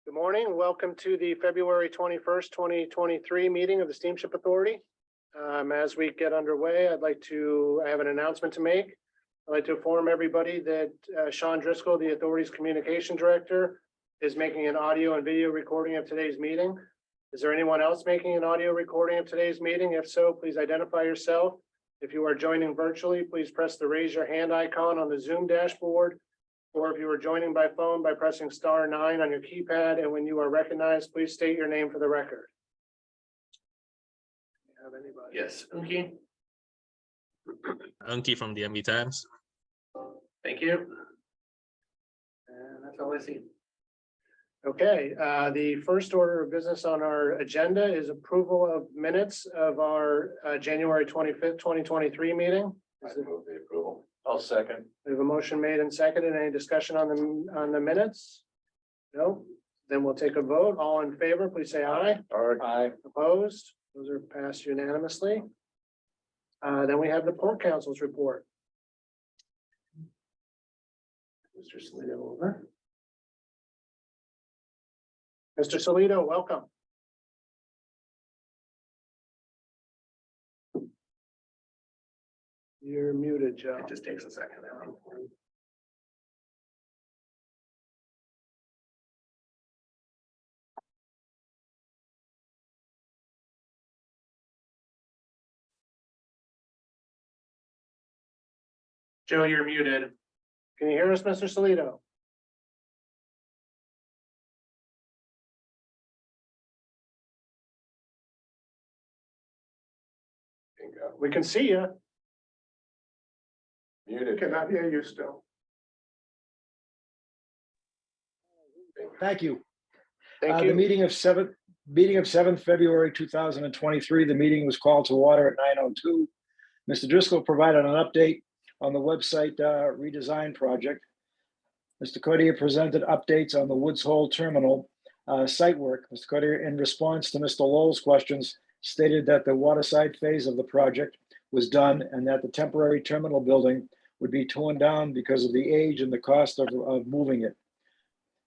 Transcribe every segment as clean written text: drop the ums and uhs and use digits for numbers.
Good morning and welcome to the February 21st, 2023 meeting of the Steamship Authority. As we get underway, I have an announcement to make. I'd like to inform everybody that Sean Driscoll, the Authority's Communication Director, is making an audio and video recording of today's meeting. Is there anyone else making an audio recording of today's meeting? If so, please identify yourself. If you are joining virtually, please press the raise your hand icon on the Zoom dashboard. Or if you are joining by phone, by pressing *9 on your keypad, and when you are recognized, please state your name for the record. Have anybody? Yes, Unki. Unki from the MB Times. Thank you. And that's all I see. Okay, the first order of business on our agenda is approval of minutes of our January 25th, 2023 meeting. I move the approval. I'll second. We have a motion made and seconded. Any discussion on the minutes? No? Then we'll take a vote. All in favor, please say aye. Aye. Opposed? Those are passed unanimously. Then we have the Port Council's report. Mr. Salido over. Mr. Salido, welcome. You're muted, Joe. It just takes a second. Joe, you're muted. Can you hear us, Mr. Salido? We can see you. Muted. Cannot hear you still. Thank you. Thank The you. meeting of 7th February 2023, the meeting was called to order at 9:02. Mr. Driscoll provided an update on the website redesign project. Mr. Codier presented updates on the Woods Hole Terminal site work. Mr. Codier, in response to Mr. Lowell's questions, stated that the waterside phase of the project was done and that the temporary terminal building would be torn down because of the age and the cost of moving it.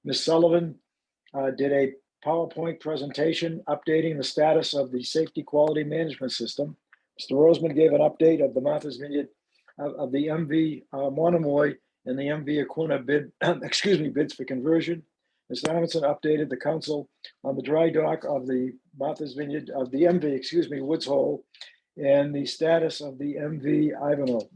Ms. Sullivan did a PowerPoint presentation updating the status of the safety quality management system. Mr. Roseman gave an update of the Martha's Vineyard of the MV Monomoy and the MV Aquina bids for conversion. Mr. Amundson updated the council on the dry dock of the Martha's Vineyard of the MV, Woods Hole, and the status of the MV Ivanhoe.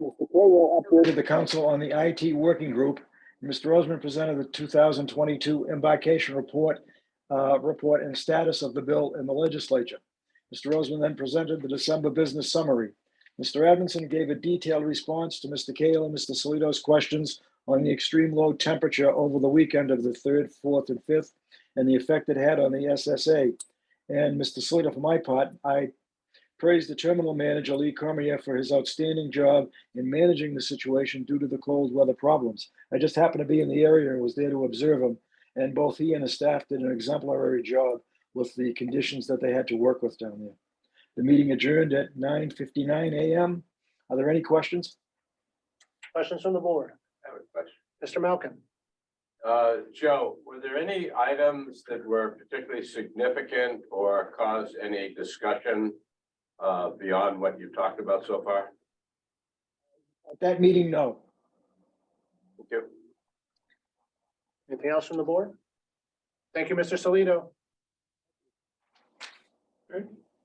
Mr. Crowell updated the council on the IT working group. Mr. Roseman presented the 2022 embarkation report and status of the bill in the legislature. Mr. Roseman then presented the December business summary. Mr. Edmondson gave a detailed response to Mr. Kale and Mr. Salido's questions on the extreme low temperature over the weekend of the 3rd, 4th, and 5th, and the effect it had on the SSA. And Mr. Salido, for my part, I praised the terminal manager, Lee Cormier, for his outstanding job in managing the situation due to the cold weather problems. I just happened to be in the area and was there to observe him, and both he and his staff did an exemplary job with the conditions that they had to work with down there. The meeting adjourned at 9:59 a.m. Are there any questions? Questions from the board? I have a question. Mr. Malcolm? Joe, were there any items that were particularly significant or caused any discussion beyond what you've talked about so far? At that meeting, no. Thank you. Anything else from the board? Thank you, Mr. Salido.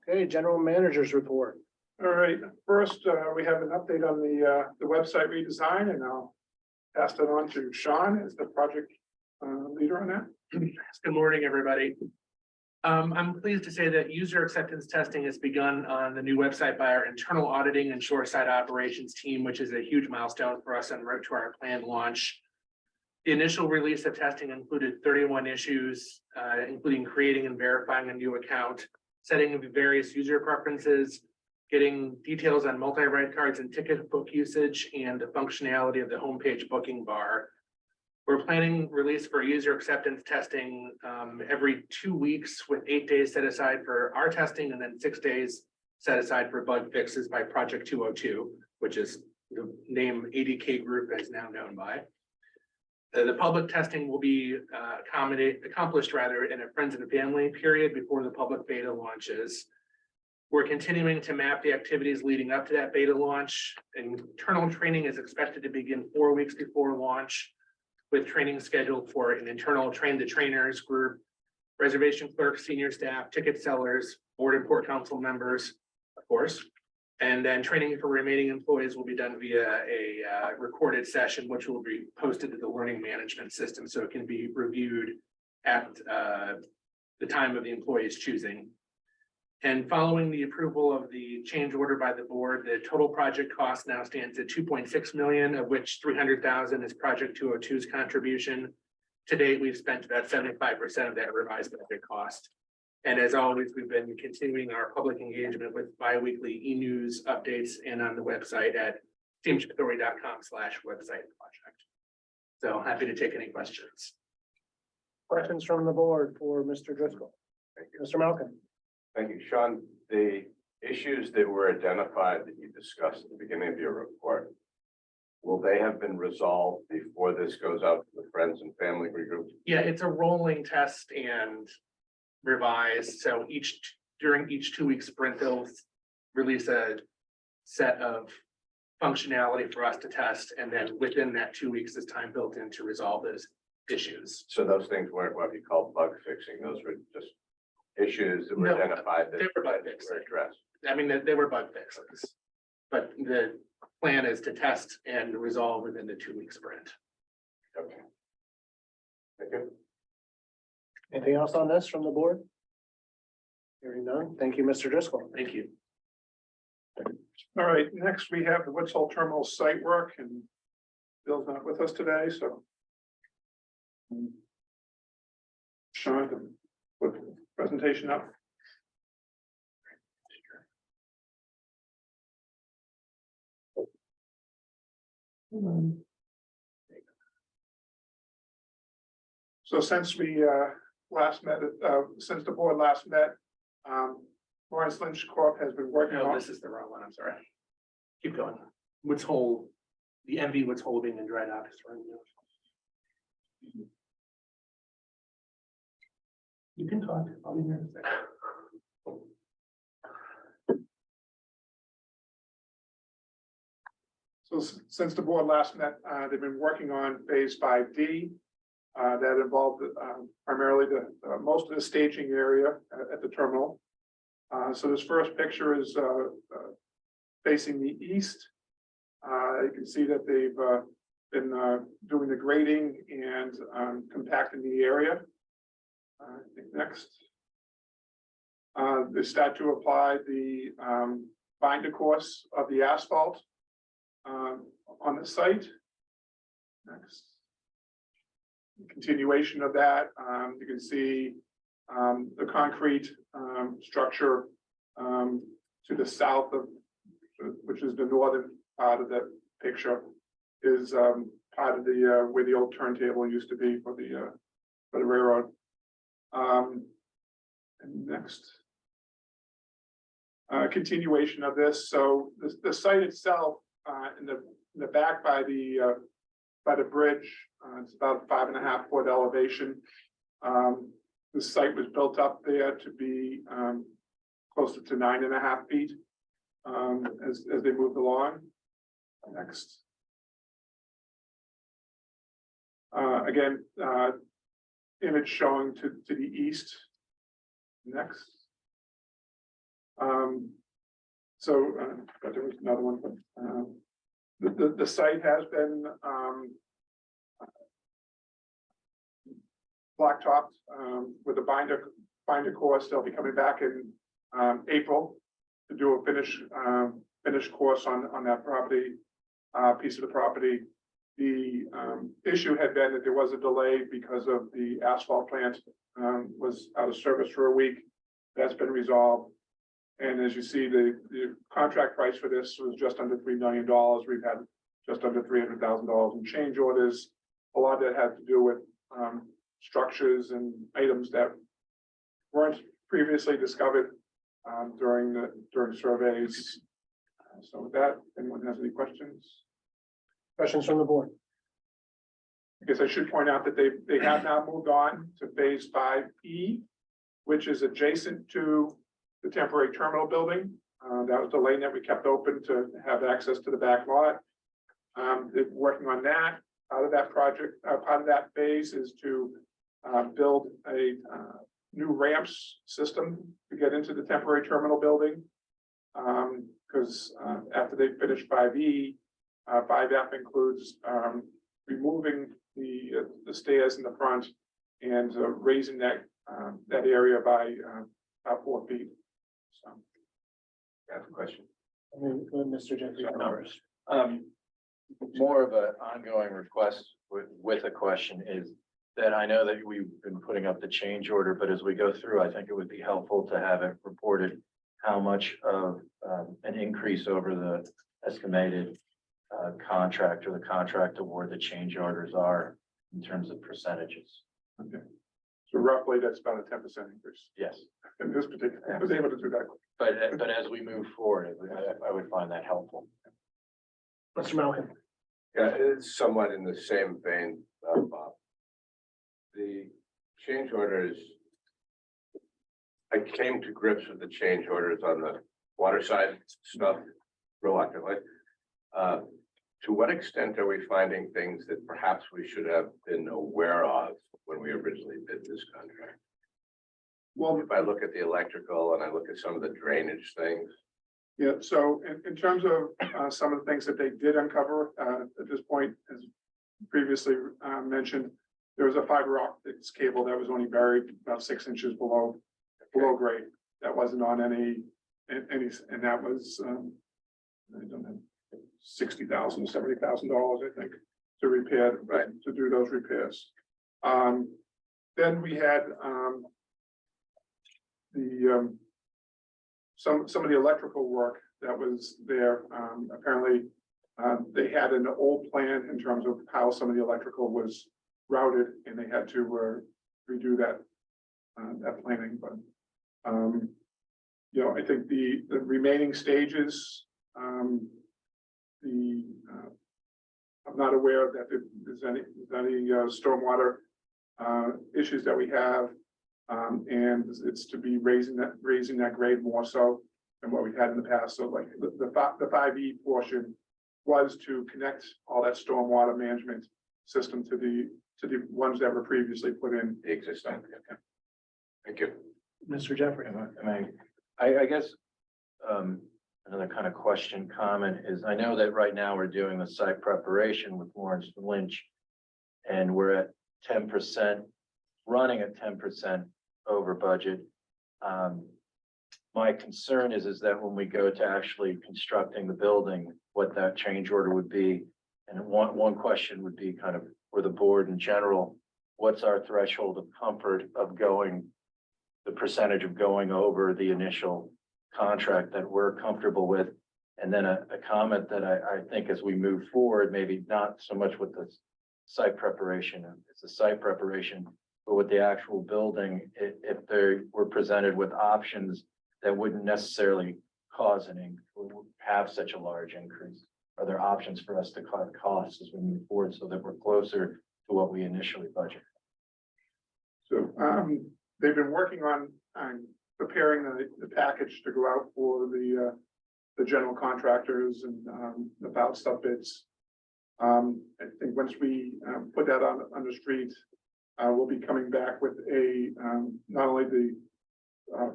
Okay, general manager's report. All right, first, we have an update on the website redesign, and I'll pass that on to Sean as the project leader on that. Good morning, everybody. I'm pleased to say that user acceptance testing has begun on the new website by our internal auditing and shoreside operations team, which is a huge milestone for us en route to our planned launch. The initial release of testing included 31 issues, including creating and verifying a new account, setting various user preferences, getting details on multi-ride cards and ticket book usage, and the functionality of the homepage booking bar. We're planning release for user acceptance testing every 2 weeks, with 8 days set aside for our testing and then 6 days set aside for bug fixes by Project 202, which is the name ADK Group is now known by. The public testing will be accomplished rather in a friends and family period before the public beta launches. We're continuing to map the activities leading up to that beta launch. Internal training is expected to begin 4 weeks before launch, with training scheduled for an internal train the trainers group, reservation clerks, senior staff, ticket sellers, board and port council members, of course. And then training for remaining employees will be done via a recorded session, which will be posted to the learning management system, so it can be reviewed at the time of the employee's choosing. And following the approval of the change order by the board, the total project cost now stands at 2.6 million, of which 300,000 is Project 202's contribution. To date, we've spent about 75% of that revised budget cost. And as always, we've been continuing our public engagement with biweekly e-news updates and on the website at steamshipauthority.com/website project. So happy to take any questions. Questions from the board for Mr. Driscoll? Thank you. Mr. Malcolm? Thank you, Sean. The issues that were identified that you discussed at the beginning of your report, will they have been resolved before this goes out to the friends and family group? Yeah, it's a rolling test and revise. So during each 2-week sprint, they'll release a set of functionality for us to test. And then within that 2 weeks is time built in to resolve those issues. So those things weren't what you call bug fixing. Those were just issues that were No, identified that they were bug were fixing. addressed. I mean, they were bug fixes. But the plan is to test and resolve within the 2-week sprint. Okay. Thank you. Anything else on this from the board? Hearing none. Thank you, Mr. Driscoll. Thank you. All right, next we have the Woods Hole Terminal site work, and Bill's not with us today, so. Sean, put the presentation up. So since we last met, since the board last met, Lawrence Lynch Corp has been working No, on. this is the wrong one. I'm sorry. Keep going. Woods Hole, the MV Woods Holding and Dry Dock. is right now. You can talk. I'll be here in a second. So since the board last met, they've been working on phase 5D. That involved primarily most of the staging area at the terminal. So this first picture is facing the east. You can see that they've been doing the grading and compacting the area. I think next. They start to apply the binder course of the asphalt on the site. Next. Continuation of that, you can see the concrete structure to the south of, which is the northern part of that picture, is part of the where the old turntable used to be for the railroad. And next. Continuation of this. So the site itself in the back by the bridge, it's about 5.5 foot elevation. The site was built up there to be closer to 9.5 feet as they moved along. Next. Again, image showing to the east. Next. But there was another one, but the site has been blacktopped with a binder course. They'll be coming back in April to do a finish course on that property, piece of the property. The issue had been that there was a delay because of the asphalt plant was out of service for a week. That's been resolved. And as you see, the contract price for this was just under $3 million. We've had just under $300,000 in change orders. A lot of that had to do with structures and items that weren't previously discovered during surveys. So with that, anyone has any questions? Questions from the board? guess I should point out that they have now moved on to phase 5E, which is adjacent to the temporary terminal building. That was the lane that we kept open to have access to the back lot. They're working on that. Out of that project, part of that phase is to build a new ramps system to get into the temporary terminal building. Because after they finish 5E, 5F includes removing the stairs in the front and raising that area by about 4 feet. So. I have a question. Mr. Jeffrey first. More of an ongoing request with a question is that I know that we've been putting up the change order, but as we go through, I think it would be helpful to have it reported how much of an increase over the estimated contract or the contract award the change orders are in terms of percentages. Okay. So roughly, that's about a 10% increase Yes, in this particular. I was able to do that. but as we move forward, I would find that helpful. Mr. Malcolm. Yeah, it's somewhat in the same vein, Bob. The change orders. I came to grips with the change orders on the water side stuff reluctantly. To what extent are we finding things that perhaps we should have been aware of when we originally bid this contract? Well, If I look at the electrical and I look at some of the drainage things, yeah, so in terms of some of the things that they did uncover at this point, as previously mentioned, there was a fiber optics cable that was only buried about 6 inches below grade. That wasn't on any, and that was I don't know, $60,000, $70,000, I think, to repair, Right. to do those repairs. Then we had some of the electrical work that was there. Apparently, they had an old plan in terms of how some of the electrical was routed, and they had to redo that planning. But I think the remaining stages, I'm not aware that there's any stormwater issues that we have. And it's to be raising that grade more so than what we've had in the past. So like the 5E portion was to connect all that stormwater management system to the ones that were previously put in. the existing. Thank you. Mr. Jeffrey. I guess, another kind of question, comment is, I know that right now we're doing the site preparation with Lawrence Lynch. And we're at 10%, running at 10% over budget. My concern is that when we go to actually constructing the building, what that change order would be. And one question would be kind of for the board in general, what's our threshold of comfort of the percentage of going over the initial contract that we're comfortable with? And then a comment that I think as we move forward, maybe not so much with the site preparation, it's the site preparation, but with the actual building, if they were presented with options that wouldn't necessarily have such a large increase. Are there options for us to cut costs as we move forward so that we're closer to what we initially budgeted? So they've been working on preparing the package to go out for the general contractors and the valve stuff bids. I think once we put that on the street, we'll be coming back with not only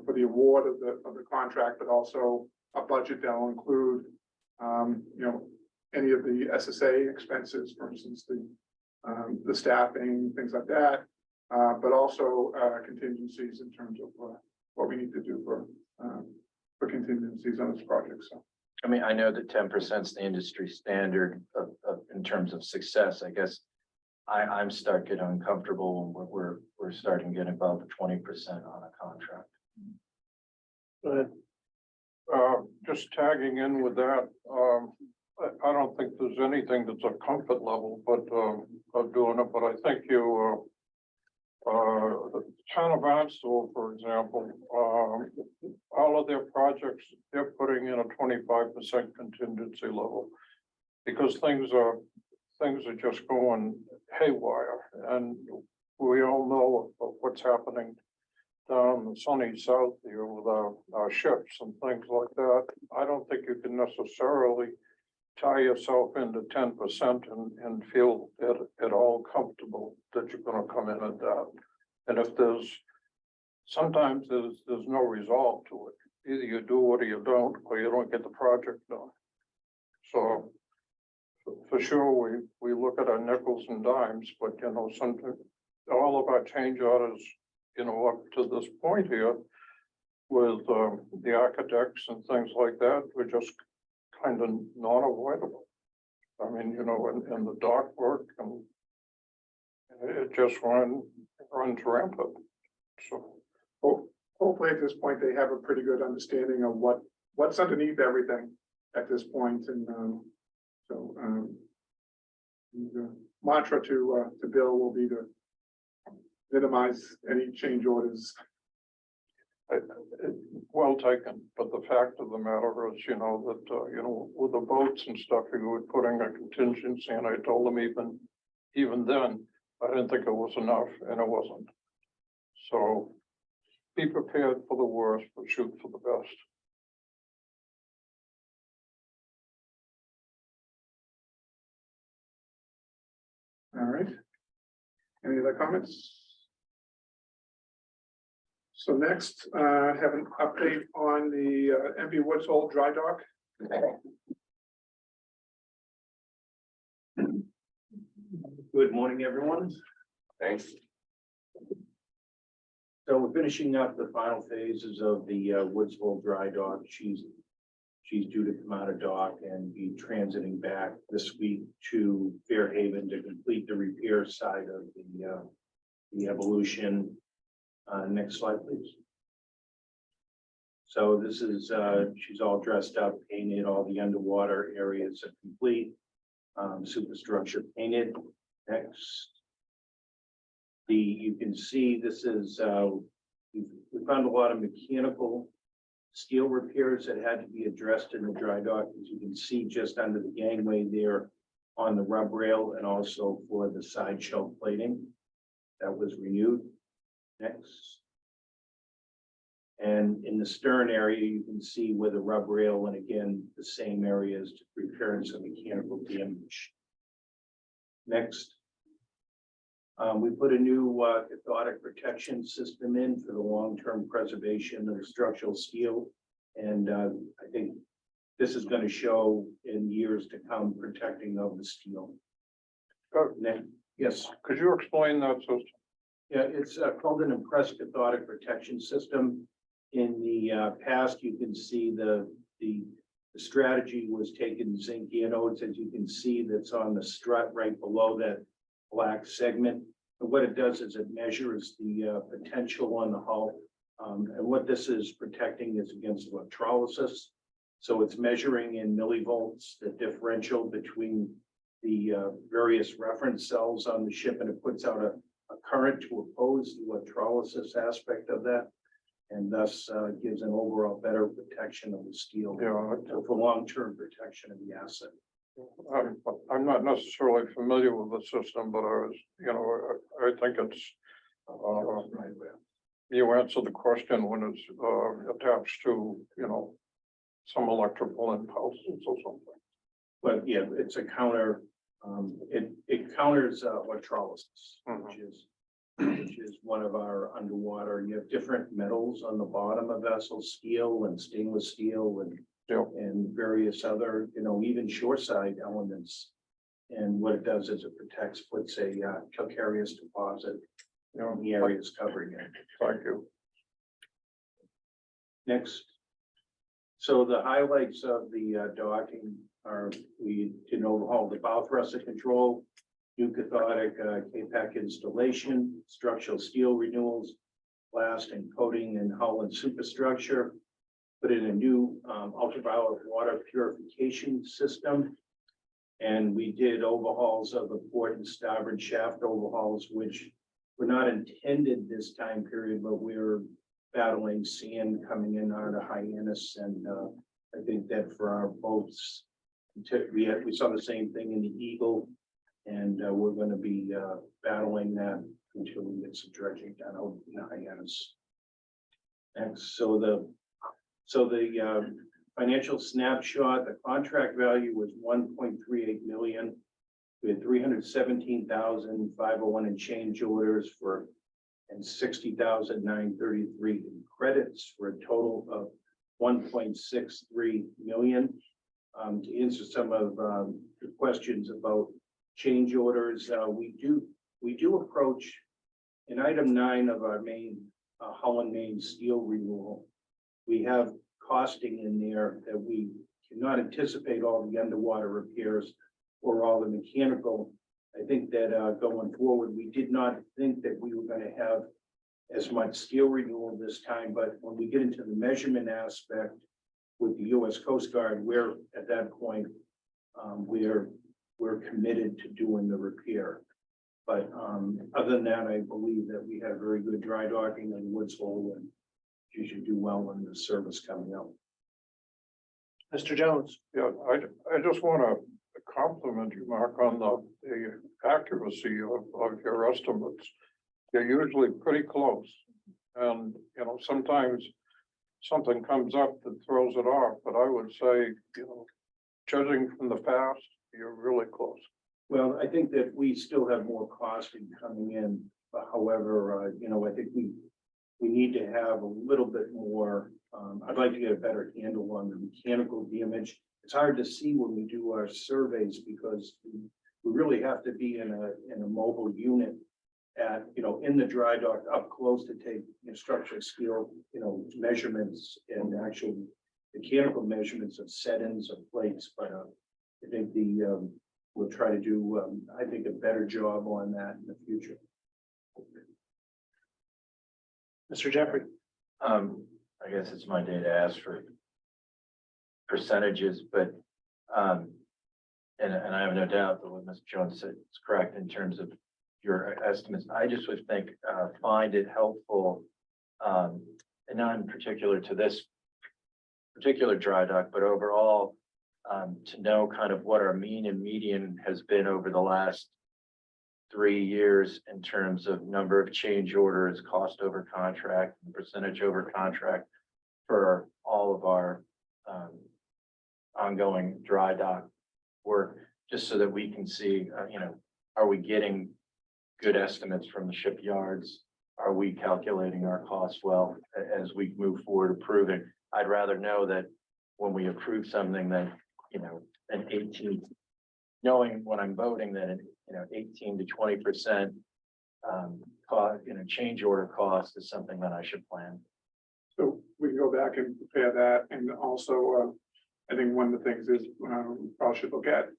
for the award of the contract, but also a budget that will include any of the SSA expenses, for instance, the staffing, things like that, but also contingencies in terms of what we need to do for contingencies on this project. So. I mean, I know that 10% is the industry standard in terms of success. I guess I'm starting to get uncomfortable when we're starting to get above 20% on a contract. Go ahead. Just tagging in with that, I don't think there's anything that's a comfort level, but of doing it. But I think the town of Barnstable, for example, all of their projects, they're putting in a 25% contingency level because things are just going haywire, and we all know what's happening down the sunny south here with our ships and things like that. I don't think you can necessarily tie yourself into 10% and feel at all comfortable that you're gonna come in at that. And if sometimes there's no resolve to it. Either you do it or you don't, or you don't get the project done. So for sure, we look at our nickels and dimes, but you know, sometimes all of our change orders, you know, up to this point here with the architects and things like that, were just kind of non-avoidable. I mean, you know, in the dock work and it just runs rampant. So, Hopefully at this point, they have a pretty good understanding of what's underneath everything at this point, and the mantra to Bill will be to minimize any change orders. well taken, but the fact of the matter is, you know, that, you know, with the boats and stuff, you were putting a contingency, and I told them even then, I didn't think it was enough, and it wasn't. So be prepared for the worst, but shoot for the best. All right. Any other comments? So next, have an update on the MV Woods Hole dry dock. Good morning, everyone. Thanks. So we're finishing up the final phases of the Woods Hole dry dock. She's due to come out of dock and be transiting back this week to Fairhaven to complete the repair side of the Evolution. Next slide, please. So this is, she's all dressed up, painted, all the underwater areas are complete. Superstructure painted. Next. You can see this is, we found a lot of mechanical steel repairs that had to be addressed in the dry dock, as you can see just under the gangway there on the rub rail, and also for the side shelf plating that was renewed. Next. And in the stern area, you can see where the rub rail, and again, the same areas to repairing some mechanical damage. Next. We put a new cathodic protection system in for the long-term preservation of the structural steel. And I think this is going to show in years to come protecting of the steel. Next. Yes. Could you explain that system? Yeah, it's called an impressed cathodic protection system. In the past, you can see the strategy was taking zinc anodes, as you can see, that's on the strut right below that black segment. And what it does is it measures the potential on the hull. And what this is protecting is against electrolysis. So it's measuring in millivolts the differential between the various reference cells on the ship, and it puts out a current to oppose the electrolysis aspect of that, and thus gives an overall better protection of the steel. Yeah, For long-term protection of the asset. I'm not necessarily familiar with the system, but I was, you know, I think it's, you answered the question when it's attached to, you know, some electrical impulses or something. But yeah, it's a counter, it counters electrolysis, Mhm. which is one of our underwater. You have different metals on the bottom of vessels, steel and stainless steel and Yeah. and various other, you know, even shoreside elements. And what it does is it protects, puts a calcareous deposit in the areas covering it. Thank you. Next. So the highlights of the docking are, we did an overhaul the bow thruster control, new cathodic K-Pack installation, structural steel renewals, blast and coating and hull and superstructure. Put in a new ultraviolet water purification system. And we did overhauls of the port and starboard shaft overhauls, which were not intended this time period, but we were battling sand coming in out of Hyannis. And I think that for our boats, we saw the same thing in the Eagle. And we're gonna be battling that until we get some dredging done over in Hyannis. And so the financial snapshot, the contract value was 1.38 million. We had 317,501 in change orders and 60,933 in credits for a total of 1.63 million. To answer some of the questions about change orders, we do approach in item 9 of our main Holland Main steel renewal. We have costing in there that we cannot anticipate all the underwater repairs or all the mechanical. I think that going forward, we did not think that we were going to have as much steel renewal this time, but when we get into the measurement aspect with the US Coast Guard, we're at that point, we're committed to doing the repair. But other than that, I believe that we had very good dry docking in Woods Hole, and you should do well in the service coming up. Mr. Jones. Yeah, I just want to compliment you, Mark, on the accuracy of your estimates. They're usually pretty close. And, you know, sometimes something comes up that throws it off, but I would say, you know, judging from the past, you're really close. Well, I think that we still have more costing coming in. However, you know, I think we need to have a little bit more. I'd like to get a better handle on the mechanical damage. It's hard to see when we do our surveys because we really have to be in a mobile unit at, you know, in the dry dock up close to take structural steel, you know, measurements and actual mechanical measurements of settings of plates. But I think we'll try to do, I think, a better job on that in the future. Mr. Jeffrey. I guess it's my day to ask for percentages, but and I have no doubt that what Mr. Jones said is correct in terms of your estimates. I just would think find it helpful, and not in particular to this particular dry dock, but overall to know kind of what our mean and median has been over the last 3 years in terms of number of change orders, cost over contract, and percentage over contract for all of our ongoing dry dock work, just so that we can see, you know, are we getting good estimates from the shipyards? Are we calculating our costs well as we move forward approving? I'd rather know that when we approve something that, you know, an 18, knowing when I'm voting that, you know, 18 to 20% cost, you know, change order cost is something that I should plan. So we can go back and prepare that, and also, I think one of the things is, we probably should look at,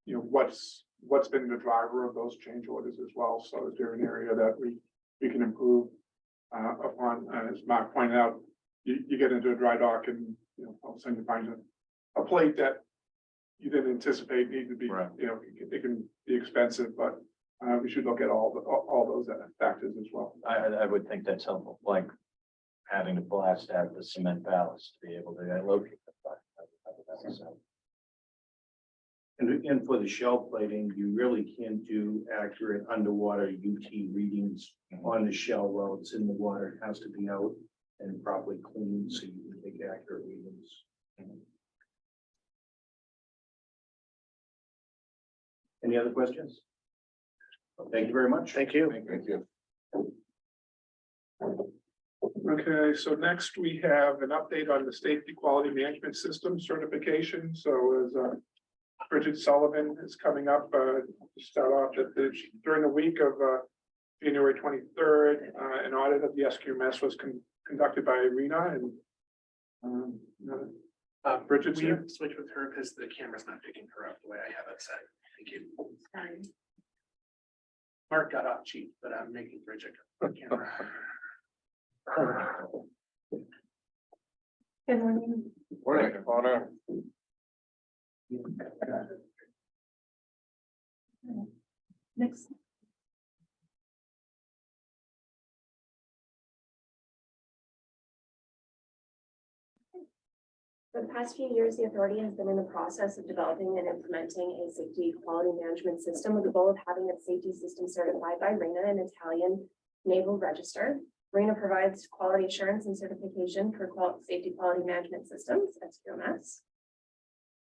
you know, what's been the driver of those change orders as well. So is there an area that we can improve upon? As Mark pointed out, you get into a dry dock and, you know, all of a sudden you find a plate that you didn't anticipate need to be, Right. you know, it can be expensive, but we should look at all those factors as well. I would think that's helpful, like having to blast out the cement ballast to be able to locate the fire. And for the shell plating, you really can't do accurate underwater UT readings on the shell while it's in the water. It has to be out and properly cleaned so you can take accurate readings. Any other questions? Well, thank you very much. Thank you. Thank you. Okay, so next we have an update on the Safety Quality Management System certification. So as Bridget Sullivan is coming up, to start off during the week of January 23rd, an audit of the SQMS was conducted by Irina, and Bridget's We here. have to switch with her because the camera's not picking her up the way I have it set. Thank you. Sorry. Mark got off cheap, but I'm making Bridget go on camera. Good morning. Morning. Next. For the past few years, the authority has been in the process of developing and implementing a safety quality management system with the goal of having its safety system certified by RENA, an Italian naval register. RENA provides quality assurance and certification for safety quality management systems, SQMS.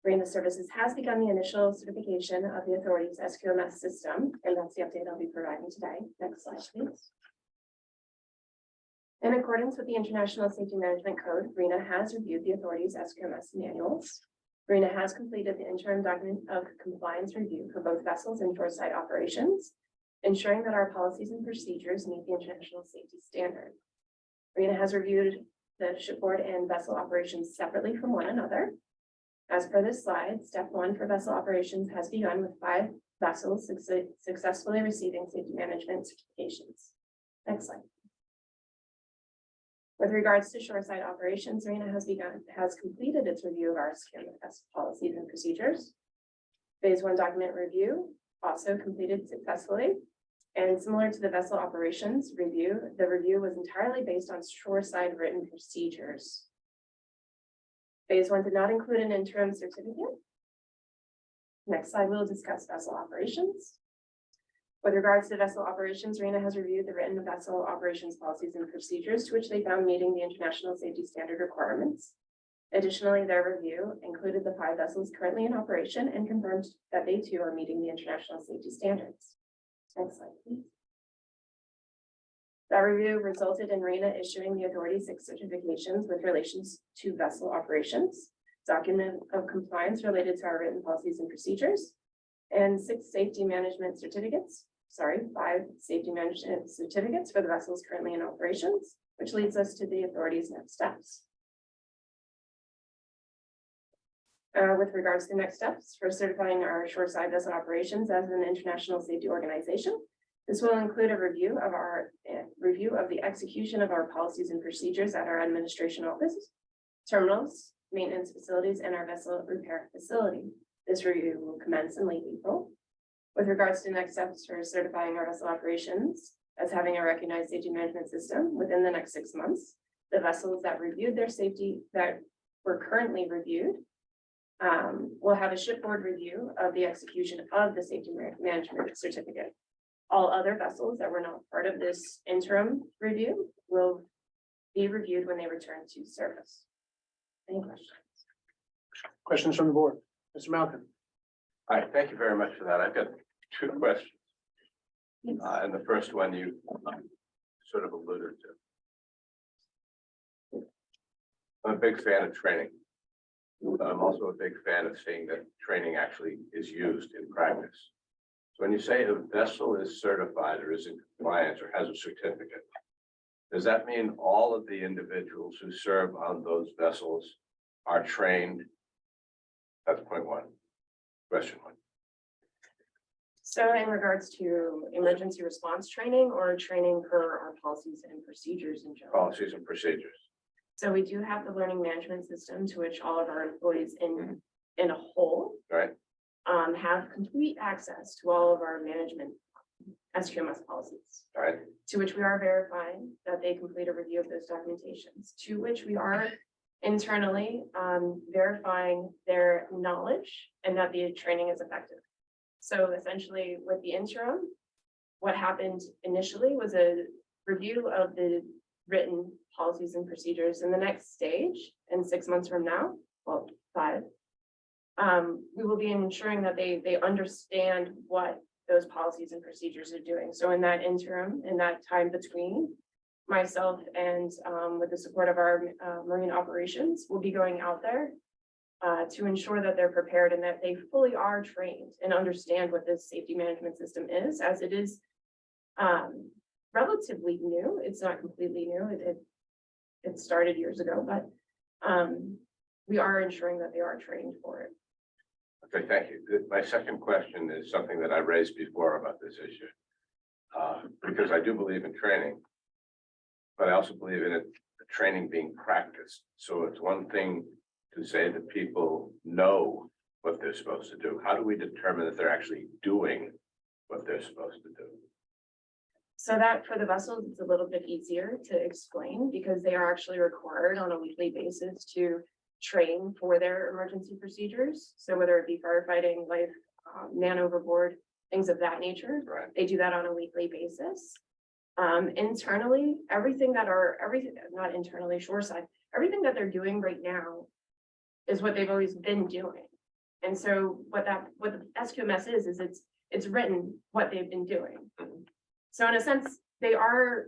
RENA Services has begun the initial certification of the authority's SQMS system, and that's the update I'll be providing today. Next slide, please. In accordance with the International Safety Management Code, RENA has reviewed the authority's SQMS manuals. RENA has completed the interim document of compliance review for both vessels and shoreside operations, ensuring that our policies and procedures meet the international safety standard. RENA has reviewed the shipboard and vessel operations separately from one another. As per this slide, step 1 for vessel operations has begun with 5 vessels successfully receiving safety management certifications. Next slide. With regards to shoreside operations, RENA has completed its review of our SQMS policies and procedures. Phase 1 document review also completed successfully. And similar to the vessel operations review, the review was entirely based on shoreside written procedures. Phase 1 did not include an interim certificate. Next slide, we'll discuss vessel operations. With regards to vessel operations, RENA has reviewed the written vessel operations policies and procedures to which they found meeting the international safety standard requirements. Additionally, their review included the 5 vessels currently in operation and confirmed that they too are meeting the international safety standards. Next slide, please. That review resulted in RENA issuing the authority 6 certifications with relations to vessel operations, document of compliance related to our written policies and procedures, and 6 safety management certificates. 5 safety management certificates for the vessels currently in operations, which leads us to the authority's next steps. With regards to next steps for certifying our shoreside vessel operations as an international safety organization, this will include a review of the execution of our policies and procedures at our administration offices, terminals, maintenance facilities, and our vessel repair facility. This review will commence in late April. With regards to next steps for certifying our vessel operations as having a recognized safety management system within the next 6 months, the vessels that reviewed their safety that were currently reviewed will have a shipboard review of the execution of the safety management certificate. All other vessels that were not part of this interim review will be reviewed when they return to service. Any questions? Questions from the board? Mr. Malcolm? All right, thank you very much for that. I've got 2 questions. And the first one you sort of alluded to. I'm a big fan of training. But I'm also a big fan of seeing that training actually is used in practice. So when you say a vessel is certified or is in compliance or has a certificate, does that mean all of the individuals who serve on those vessels are trained? That's point 1. Question 1. So in regards to emergency response training or training for our policies and procedures in general? Policies and procedures. So we do have the learning management system to which all of our employees in a whole Right. Have complete access to all of our management SQMS policies, All right. to which we are verifying that they complete a review of those documentations, to which we are internally verifying their knowledge and that the training is effective. So essentially with the interim, what happened initially was a review of the written policies and procedures. In the next stage, in 6 months from now, well, 5, we will be ensuring that they understand what those policies and procedures are doing. So in that interim, in that time between, myself and with the support of our marine operations, we'll be going out there to ensure that they're prepared and that they fully are trained and understand what this safety management system is, as it is relatively new. It's not completely new. It started years ago, but we are ensuring that they are trained for it. Okay, thank you. My second question is something that I raised before about this issue. Because I do believe in training, but I also believe in it, the training being practiced. So it's one thing to say that people know what they're supposed to do. How do we determine that they're actually doing what they're supposed to do? So that for the vessels, it's a little bit easier to explain because they are actually required on a weekly basis to train for their emergency procedures. So whether it be firefighting, life, man overboard, things of that nature. Right. They do that on a weekly basis. Internally, not internally, shoreside, everything that they're doing right now is what they've always been doing. And so what the SQMS is it's written what they've been doing. So in a sense, they are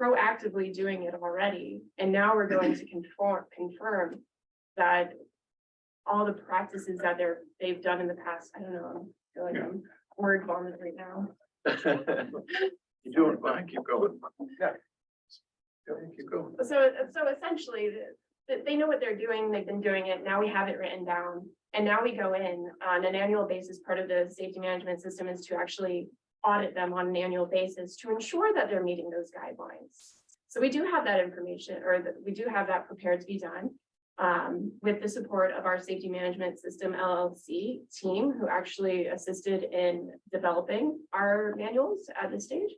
proactively doing it already. And now we're going to confirm that all the practices that they've done in the past, I don't know, I feel like I'm word vomit right now. You're doing fine, keep going. Yeah. Keep going. So essentially, they know what they're doing, they've been doing it, now we have it written down. And now we go in on an annual basis, part of the safety management system is to actually audit them on an annual basis to ensure that they're meeting those guidelines. So we do have that information, we do have that prepared to be done. With the support of our safety management system LLC team, who actually assisted in developing our manuals at this stage.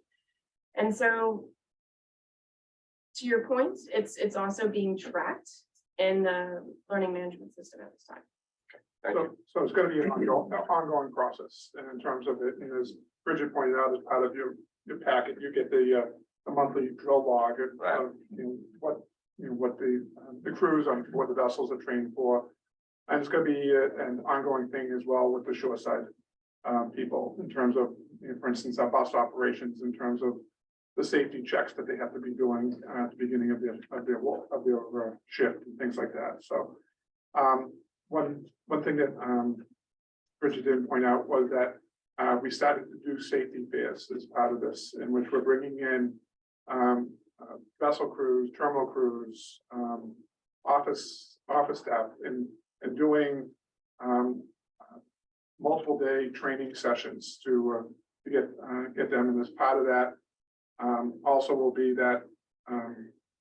And so, to your point, it's also being tracked in the learning management system at this time. Thank you. So it's gonna be an ongoing process, and in terms of it, and as Bridget pointed out, as part of your packet, you get the monthly drill log of, Right. what the crews on board the vessels are trained for. And it's gonna be an ongoing thing as well with the shoreside people in terms of, for instance, our bus operations, in terms of the safety checks that they have to be doing at the beginning of their shift and things like that. So one thing that Bridget didn't point out was that we started to do safety fairs as part of this, in which we're bringing in vessel crews, terminal crews, office staff, and doing multiple day training sessions to get them. And as part of that, also will be that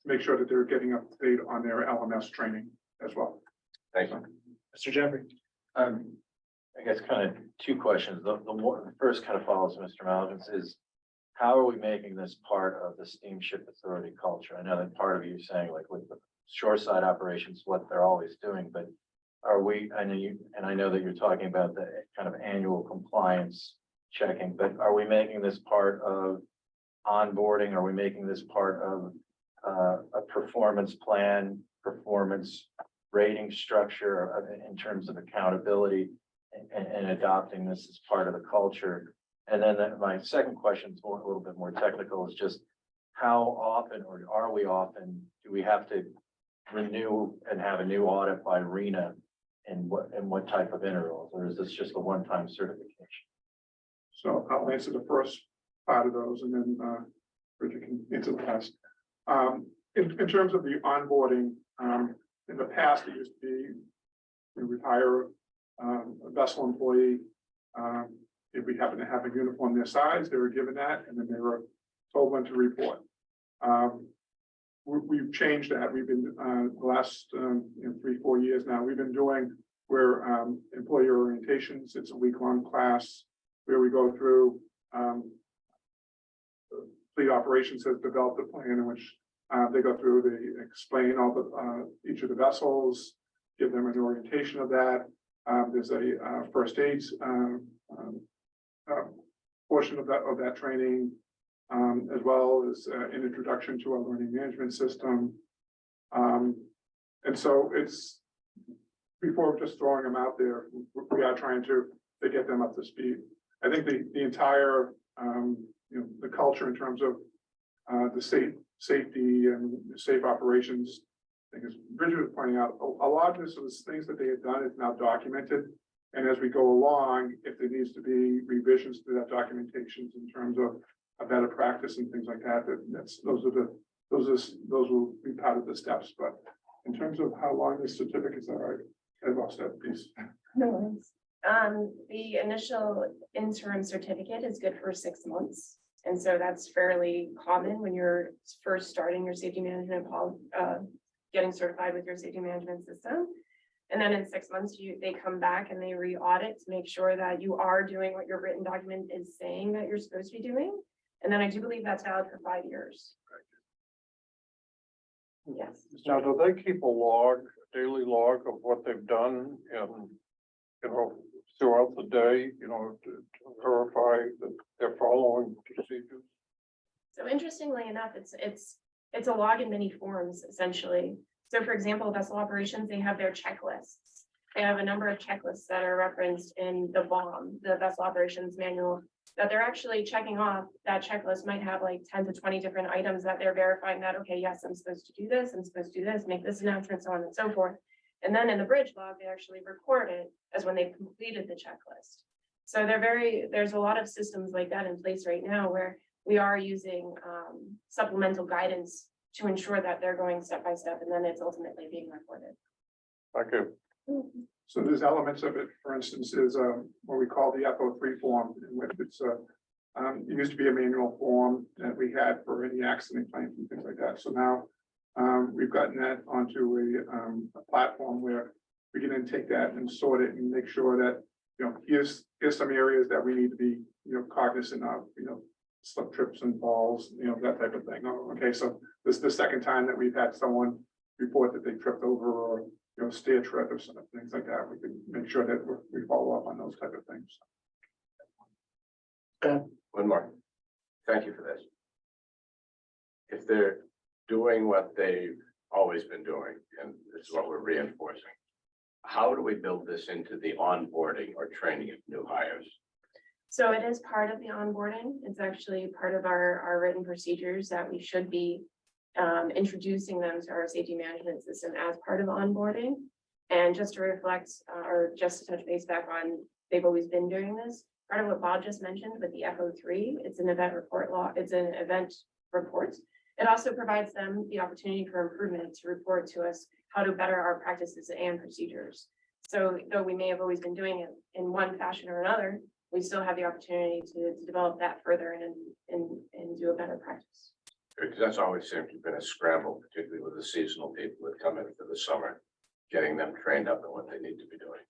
make sure that they're getting up to date on their LMS training as well. Thank you. Mr. Jeffrey. I guess kind of two questions. The first kind of follows Mr. Maligan's is, how are we making this part of the steamship authority culture? I know that part of you is saying like with the shoreside operations, what they're always doing, but are we, I know that you're talking about the kind of annual compliance checking, but are we making this part of onboarding? Are we making this part of a performance plan, performance rating structure in terms of accountability and adopting this as part of the culture? And then my second question is a little bit more technical, is just how often, or are we often, do we have to renew and have a new audit by RENA, and what type of intervals, or is this just a one-time certification? So I'll answer the first part of those, and then Bridget can answer the last. In terms of the onboarding, in the past, it used to be we would hire a vessel employee. If we happen to have a uniform their size, they were given that, and then they were told when to report. We've changed that. We've been the last 3-4 years now. We've been doing where employee orientations. It's a week-long class where we go through. Fleet operations has developed a plan in which they go through. They explain all the each of the vessels, give them an orientation of that. There's a first aids portion of that training, as well as an introduction to our learning management system. And so it's, before just throwing them out there, we are trying to get them up to speed. I think the entire, the culture in terms of the safety and safe operations, I think as Bridget was pointing out, a lot of this is things that they have done is now documented. And as we go along, if there needs to be revisions to that documentations in terms of a better practice and things like that, those will be part of the steps. But in terms of how long the certificates are, I lost that piece. No worries. The initial interim certificate is good for 6 months. And so that's fairly common when you're first starting your safety management, getting certified with your safety management system. And then in 6 months, they come back and they re-audit to make sure that you are doing what your written document is saying that you're supposed to be doing. And then I do believe that's valid for 5 years. Yes. Now, do they keep a log, daily log of what they've done and, you know, throughout the day, you know, to verify that they're following procedures? So interestingly enough, it's a log in many forms, essentially. So for example, vessel operations, they have their checklists. They have a number of checklists that are referenced in the BOM, the vessel operations manual, that they're actually checking off. That checklist might have like 10 to 20 different items that they're verifying that, okay, yes, I'm supposed to do this, I'm supposed to do this, make this announcement, so on and so forth. And then in the bridge log, they actually record it as when they've completed the checklist. So there's a lot of systems like that in place right now where we are using supplemental guidance to ensure that they're going step by step, and then it's ultimately being recorded. Thank you. So there's elements of it, for instance, is what we call the FO3 form, in which it's it used to be a manual form that we had for any accident claims and things like that. So now we've gotten that onto a platform where we can then take that and sort it and make sure that, you know, here's some areas that we need to be, you know, cognizant of, you know, slip, trips and falls, you know, that type of thing. Oh, okay, so this is the second time that we've had someone report that they tripped over or, you know, stair trip or some things like that. We can make sure that we follow up on those type of things. One more. Thank you for this. If they're doing what they've always been doing, and this is what we're reinforcing, how do we build this into the onboarding or training of new hires? So it is part of the onboarding. It's actually part of our written procedures that we should be introducing them to our safety management system as part of onboarding. And just to reflect, or just to touch base back on, they've always been doing this. Part of what Bob just mentioned with the FO3, it's an event report law, it's an event report. It also provides them the opportunity for improvement to report to us how to better our practices and procedures. So though we may have always been doing it in one fashion or another, we still have the opportunity to develop that further and do a better practice. Because that's always seemed to have been a scramble, particularly with the seasonal people that come in for the summer, getting them trained up in what they need to be doing.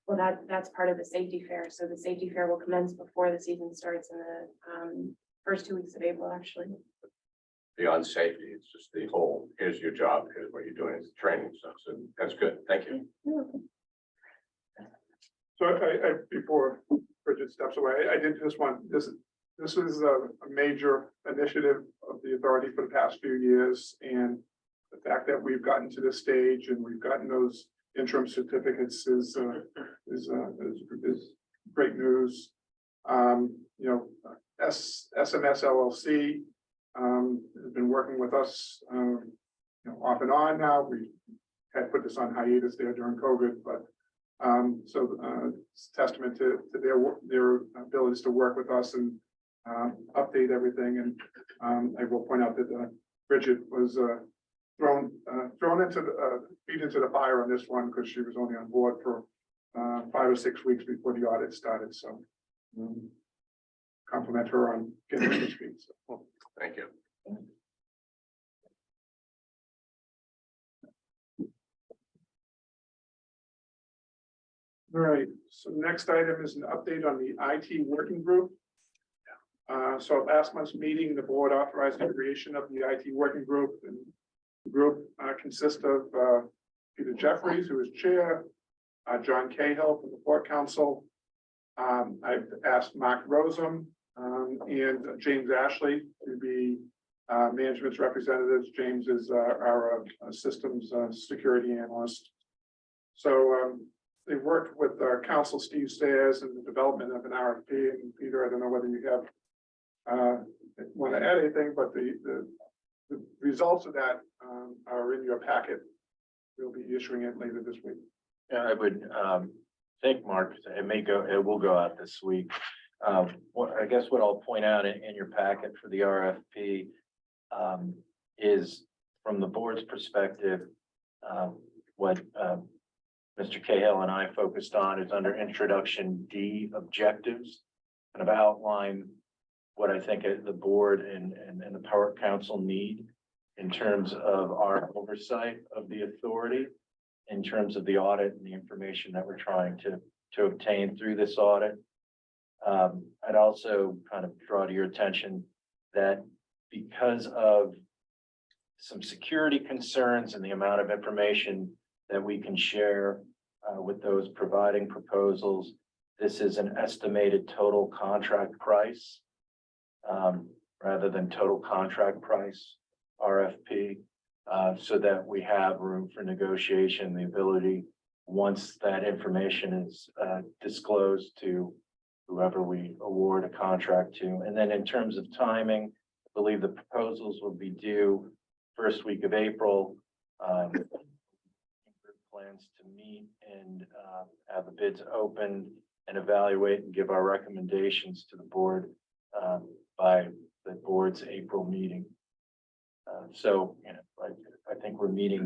Well, that's part of the safety fair. So the safety fair will commence before the season starts in the first 2 weeks of April, actually. Beyond safety, it's just the whole, here's your job, here's what you're doing, it's training stuff. So that's good. Thank you. So I before Bridget steps away, I did just want, this is a major initiative of the authority for the past few years. And the fact that we've gotten to this stage and we've gotten those interim certificates is great news. You know, SMS LLC has been working with us, you know, off and on now. We had put this on hiatus there during COVID, but it's testament to their abilities to work with us and update everything. And I will point out that Bridget was thrown into the feet into the fire on this one because she was only on board for 5 or 6 weeks before the audit started. So compliment her on getting to speed. So. Thank you. All right, so next item is an update on the IT working group. So at last month's meeting, the board authorized the creation of the IT working group, and the group consists of Peter Jeffries, who is chair, John Cahill from the Port Council. I've asked Mark Rosum and James Ashley to be management's representatives. James is our systems security analyst. So they worked with Council Steve Sayers in the development of an RFP. And Peter, I don't know whether you have want to add anything, but the results of that are in your packet. We'll be issuing it later this week. Yeah, I would think, Mark, it will go out this week. I guess what I'll point out in your packet for the RFP is from the board's perspective, what Mr. Cahill and I focused on is under introduction D objectives, kind of outline what I think the board and the Port Council need in terms of our oversight of the authority, in terms of the audit and the information that we're trying to obtain through this audit. I'd also kind of draw to your attention that because of some security concerns and the amount of information that we can share with those providing proposals. This is an estimated total contract price rather than total contract price, RFP, so that we have room for negotiation, the ability, once that information is disclosed to whoever we award a contract to. And then in terms of timing, I believe the proposals will be due first week of April. Plans to meet and have the bids open and evaluate and give our recommendations to the board by the board's April meeting. So, you know, I think we're meeting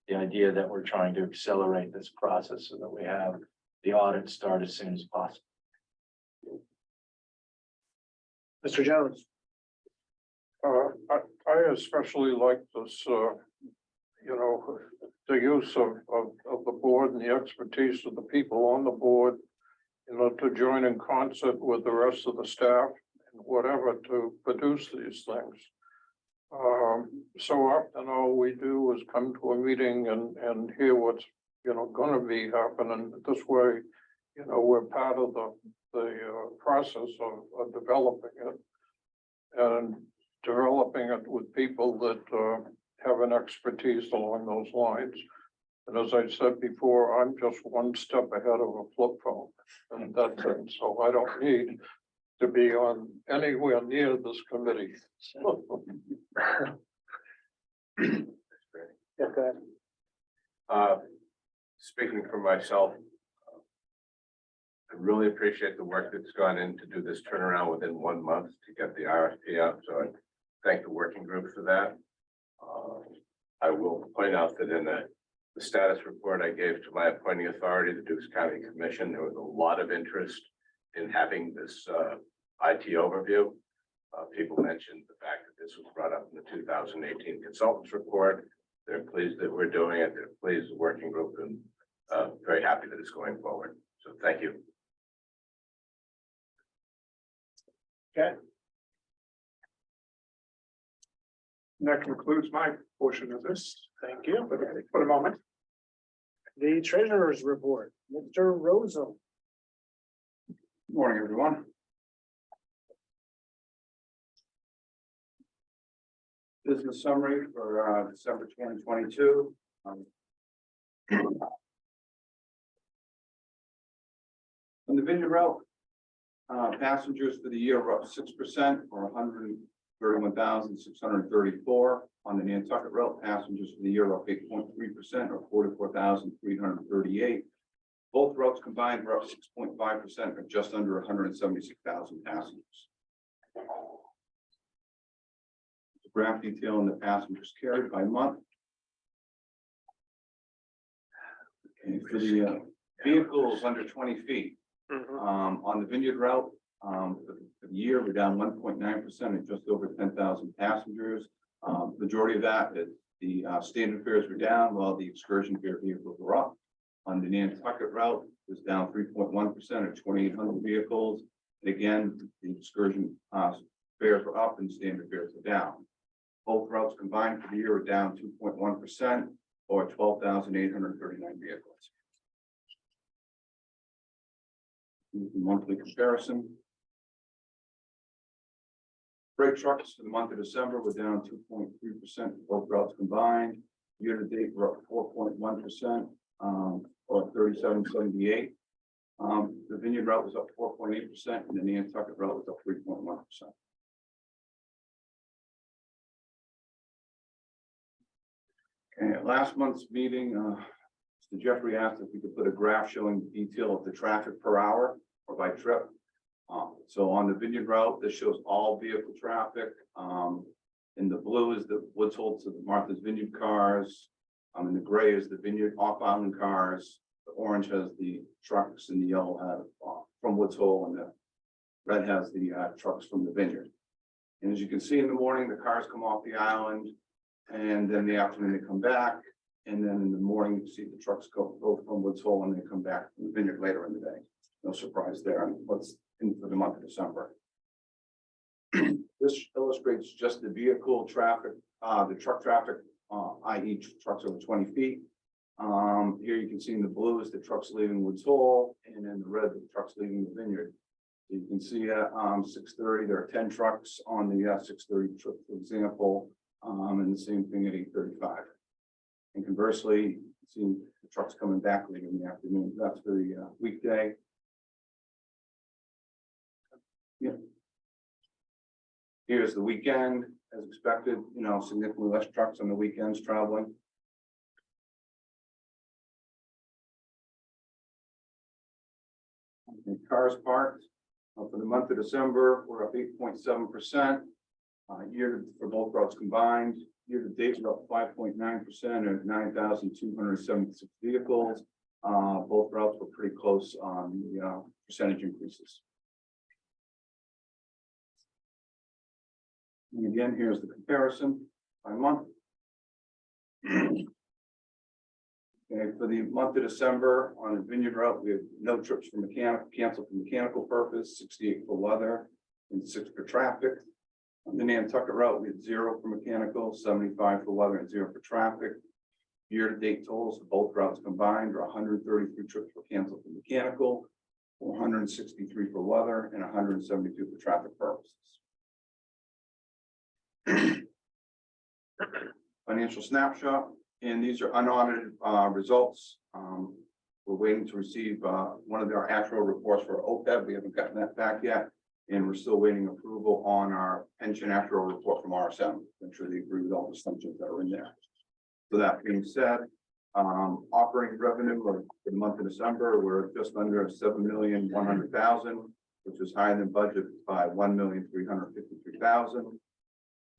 the idea that we're trying to accelerate this process so that we have the audit start as soon as possible. Mr. Jones. I especially like this, the use of the board and the expertise of the people on the board, to join in concert with the rest of the staff and whatever to produce these things. So often all we do is come to a meeting and hear what's, gonna be happening. This way, we're part of the process of developing it. And developing it with people that have an expertise along those lines. And as I said before, I'm just one step ahead of a flip phone and that thing, so I don't need to be on anywhere near this committee. Yeah, go ahead. Speaking for myself, I really appreciate the work that's gone in to do this turnaround within 1 month to get the RFP out. So I thank the working group for that. I will point out that in the status report I gave to my appointing authority, the Dukes County Commission, there was a lot of interest in having this IT overview. People mentioned the fact that this was brought up in the 2018 consultants report. They're pleased that we're doing it. They're pleased the working group and very happy that it's going forward. So thank you. Okay. And that concludes my portion of this Thank you. for the moment. The treasurer's report, Mr. Rosen. Morning, everyone. Business summary for December 2022. On the Vineyard Route, passengers for the year were up 6% or 131,634. On the Nantucket Route, passengers for the year were up 8.3% or 44,338. Both routes combined were up 6.5% or just under 176,000 passengers. The graph detailing the passengers carried by month. Okay, for the vehicles under 20 feet, on the Vineyard Route, for the year, we're down 1.9% at just over 10,000 passengers. Majority of that is the standard fares were down while the excursion fare vehicles were up. On the Nantucket Route, it was down 3.1% at 2,800 vehicles. And again, the excursion fares were up and standard fares were down. Both routes combined for the year were down 2.1% or 12,839 vehicles. Monthly comparison. Freight trucks for the month of December were down 2.3%, both routes combined. Year to date, we're up 4.1%, or 3778. The Vineyard Route was up 4.8%, and the Nantucket Route was up 3.1%. Okay, at last month's meeting, Mr. Jeffrey asked if we could put a graph showing the detail of the traffic per hour or by trip. So on the Vineyard Route, this shows all vehicle traffic. In the blue is the Woods Hole to the Martha's Vineyard cars. And the gray is the Vineyard off-island cars. The orange has the trucks and the yellow have from Woods Hole, and the red has the trucks from the Vineyard. And as you can see in the morning, the cars come off the island, and then in the afternoon they come back. And then in the morning, you see the trucks go from Woods Hole and they come back from the Vineyard later in the day. No surprise there. And what's in for the month of December. This illustrates just the vehicle traffic, the truck traffic, i.e. trucks over 20 feet. Here you can see in the blue is the trucks leaving Woods Hole, and in the red, the trucks leaving the Vineyard. You can see at 6:30, there are 10 trucks on the 6:30 trip, for example, and the same thing at 8:35. And conversely, you see the trucks coming back later in the afternoon. That's for the weekday. Yeah. Here's the weekend, as expected, you know, significantly less trucks on the weekends traveling. And cars parked, for the month of December, we're up 8.7%. Year for both routes combined, year to date, we're up 5.9% or 9,276 vehicles. Both routes were pretty close on the percentage increases. And again, here's the comparison by month. Okay, for the month of December on the Vineyard route, we have no trips for canceled for mechanical purpose, 68 for weather, and 6 for traffic. On the Nantucket route, we had 0 for mechanical, 75 for weather, and 0 for traffic. Year-to-date totals for both routes combined are 133 trips for canceled for mechanical, 463 for weather, and 172 for traffic purposes. Financial snapshot, and these are unaudited results. We're waiting to receive one of our actual reports for OPEB. We haven't gotten that back yet, and we're still waiting approval on our pension actual report from RSM. Make sure they agree with all the assumptions that are in there. So that being said, operating revenue for the month of December, we're just under 7,100,000, which was higher than budget by 1,353,000.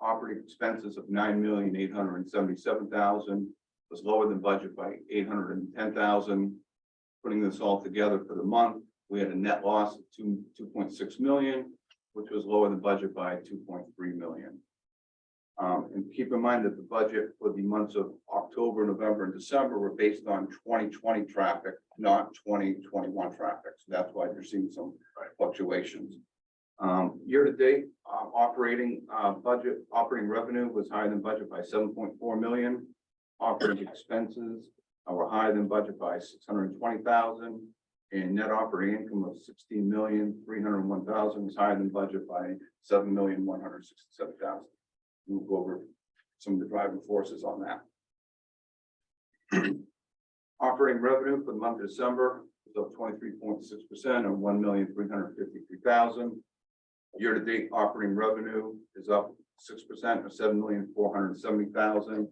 Operating expenses of 9,877,000 was lower than budget by 810,000. Putting this all together for the month, we had a net loss of 2.6 million, which was lower than budget by 2.3 million. And keep in mind that the budget for the months of October, November, and December were based on 2020 traffic, not 2021 traffic. So that's why you're seeing some fluctuations. Year to date, operating revenue was higher than budget by 7.4 million. Operating expenses were higher than budget by 620,000, and net operating income of 16,301,000 was higher than budget by 7,167,000. We'll go over some of the driving forces on that. Operating revenue for the month of December was up 23.6% or 1,353,000. Year-to-date operating revenue is up 6% or 7,470,000.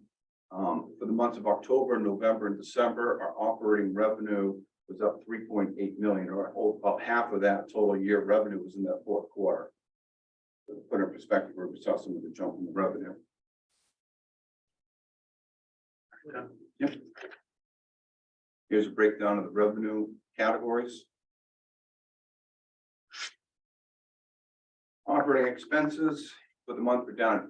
For the months of October, November, and December, our operating revenue was up 3.8 million, or about half of that total year revenue was in that fourth quarter. To put in perspective, where we saw some of the jump in the revenue. Yep. Here's a breakdown of the revenue categories. Operating expenses for the month were down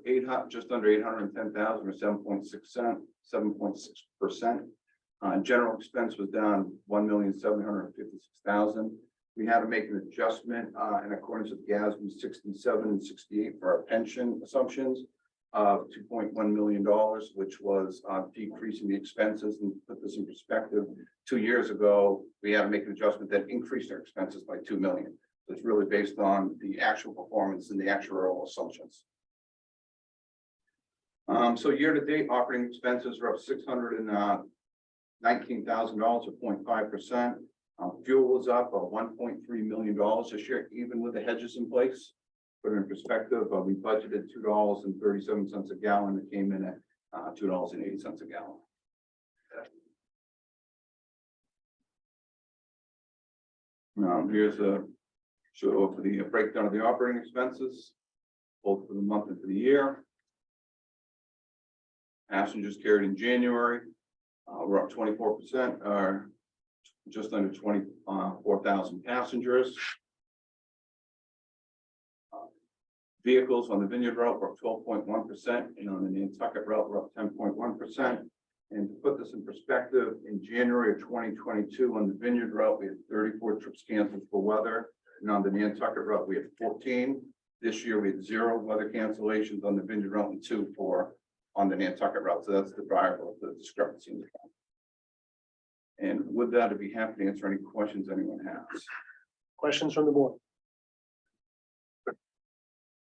just under 810,000 or 7.6%. General expense was down 1,756,000. We had to make an adjustment in accordance with GASB 67 and 68 for our pension assumptions of $2.1 million, which was decreasing the expenses. And to put this in perspective, 2 years ago, we had to make an adjustment that increased our expenses by 2 million. It's really based on the actual performance and the actuarial assumptions. So year to date, operating expenses are up $619,000 or 0.5%. Fuel was up $1.3 million this year, even with the hedges in place. Put it in perspective, we budgeted $2.37 a gallon. It came in at $2.80 a gallon. Here's a show for the breakdown of the operating expenses, both for the month and for the year. Passengers carried in January, we're up 24%, or just under 24,000 passengers. Vehicles on the Vineyard route were up 12.1%, and on the Nantucket route we're up 10.1%. And to put this in perspective, in January of 2022 on the Vineyard route, we had 34 trips canceled for weather. And on the Nantucket route, we had 14. This year, we had 0 weather cancellations on the Vineyard Route and 2 on the Nantucket route, so that's the driver of the discrepancy. in the count. And with that, I'd be happy to answer any questions anyone has. Questions from the board?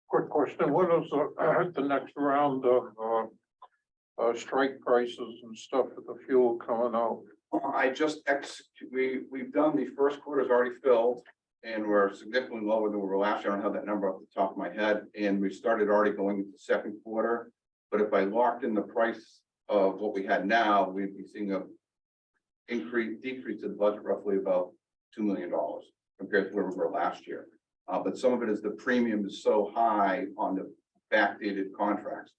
Quick question, what is the next round of strike prices and stuff with the fuel coming out? I just we've done the first quarter's already filled. And we're significantly lower than we were last year. I don't have that number off the top of my head. And we started already going into the second quarter. But if I locked in the price of what we had now, we'd be seeing a decrease in the budget roughly about $2 million compared to where we were last year. But some of it is the premium is so high on the backdated contracts.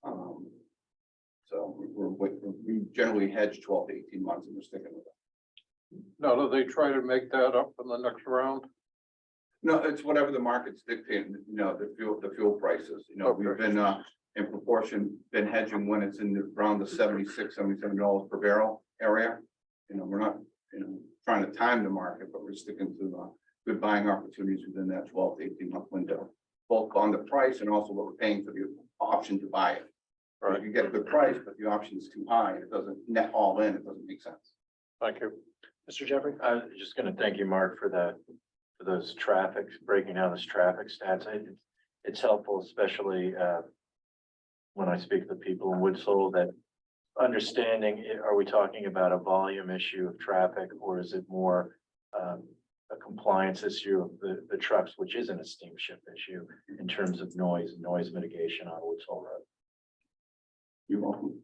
So we generally hedge 12 to 18 months and we're sticking with it. Now, do they try to make that up in the next round? No, it's whatever the market's dictating, the fuel prices, we've Okay. been, in proportion, been hedging when it's around the $76, $77 per barrel area. We're not, trying to time the market, but we're sticking to, good buying opportunities within that 12 to 18 month window. Both on the price and also what we're paying for the option to buy it. Right, you get a good price, but the option is too high, it doesn't net all in, it doesn't make sense. Thank you. Mr. Jeffrey? I was just gonna thank you, Mark, for that, for those breaking down those traffic stats. It's helpful, especially, when I speak to people in Woods Hole, that understanding, are we talking about a volume issue of traffic, or is it more, a compliance issue of the trucks, which isn't a steamship issue in terms of noise and noise mitigation on Woods Hole Road? You're welcome.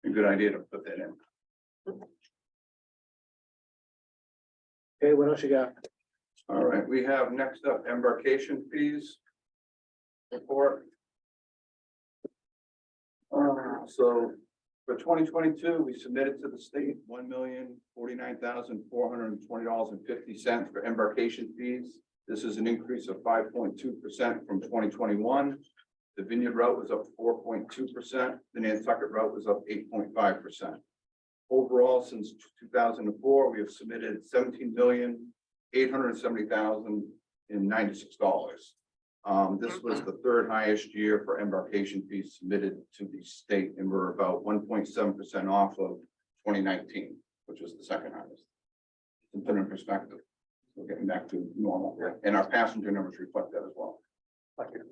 A good idea to put that in. Okay, what else you got? All right, we have next up embarkation fees. Report. So for 2022, we submitted to the state $1,049,420.50 for embarkation fees. This is an increase of 5.2% from 2021. The Vineyard route was up 4.2%. The Nantucket route was up 8.5%. Overall, since 2004, we have submitted $17,870,096. This was the third highest year for embarkation fees submitted to the state, and we're about 1.7% off of 2019, which was the second highest. To put it in perspective, we're getting back to normal, and our passenger numbers reflect that as well. Thank you.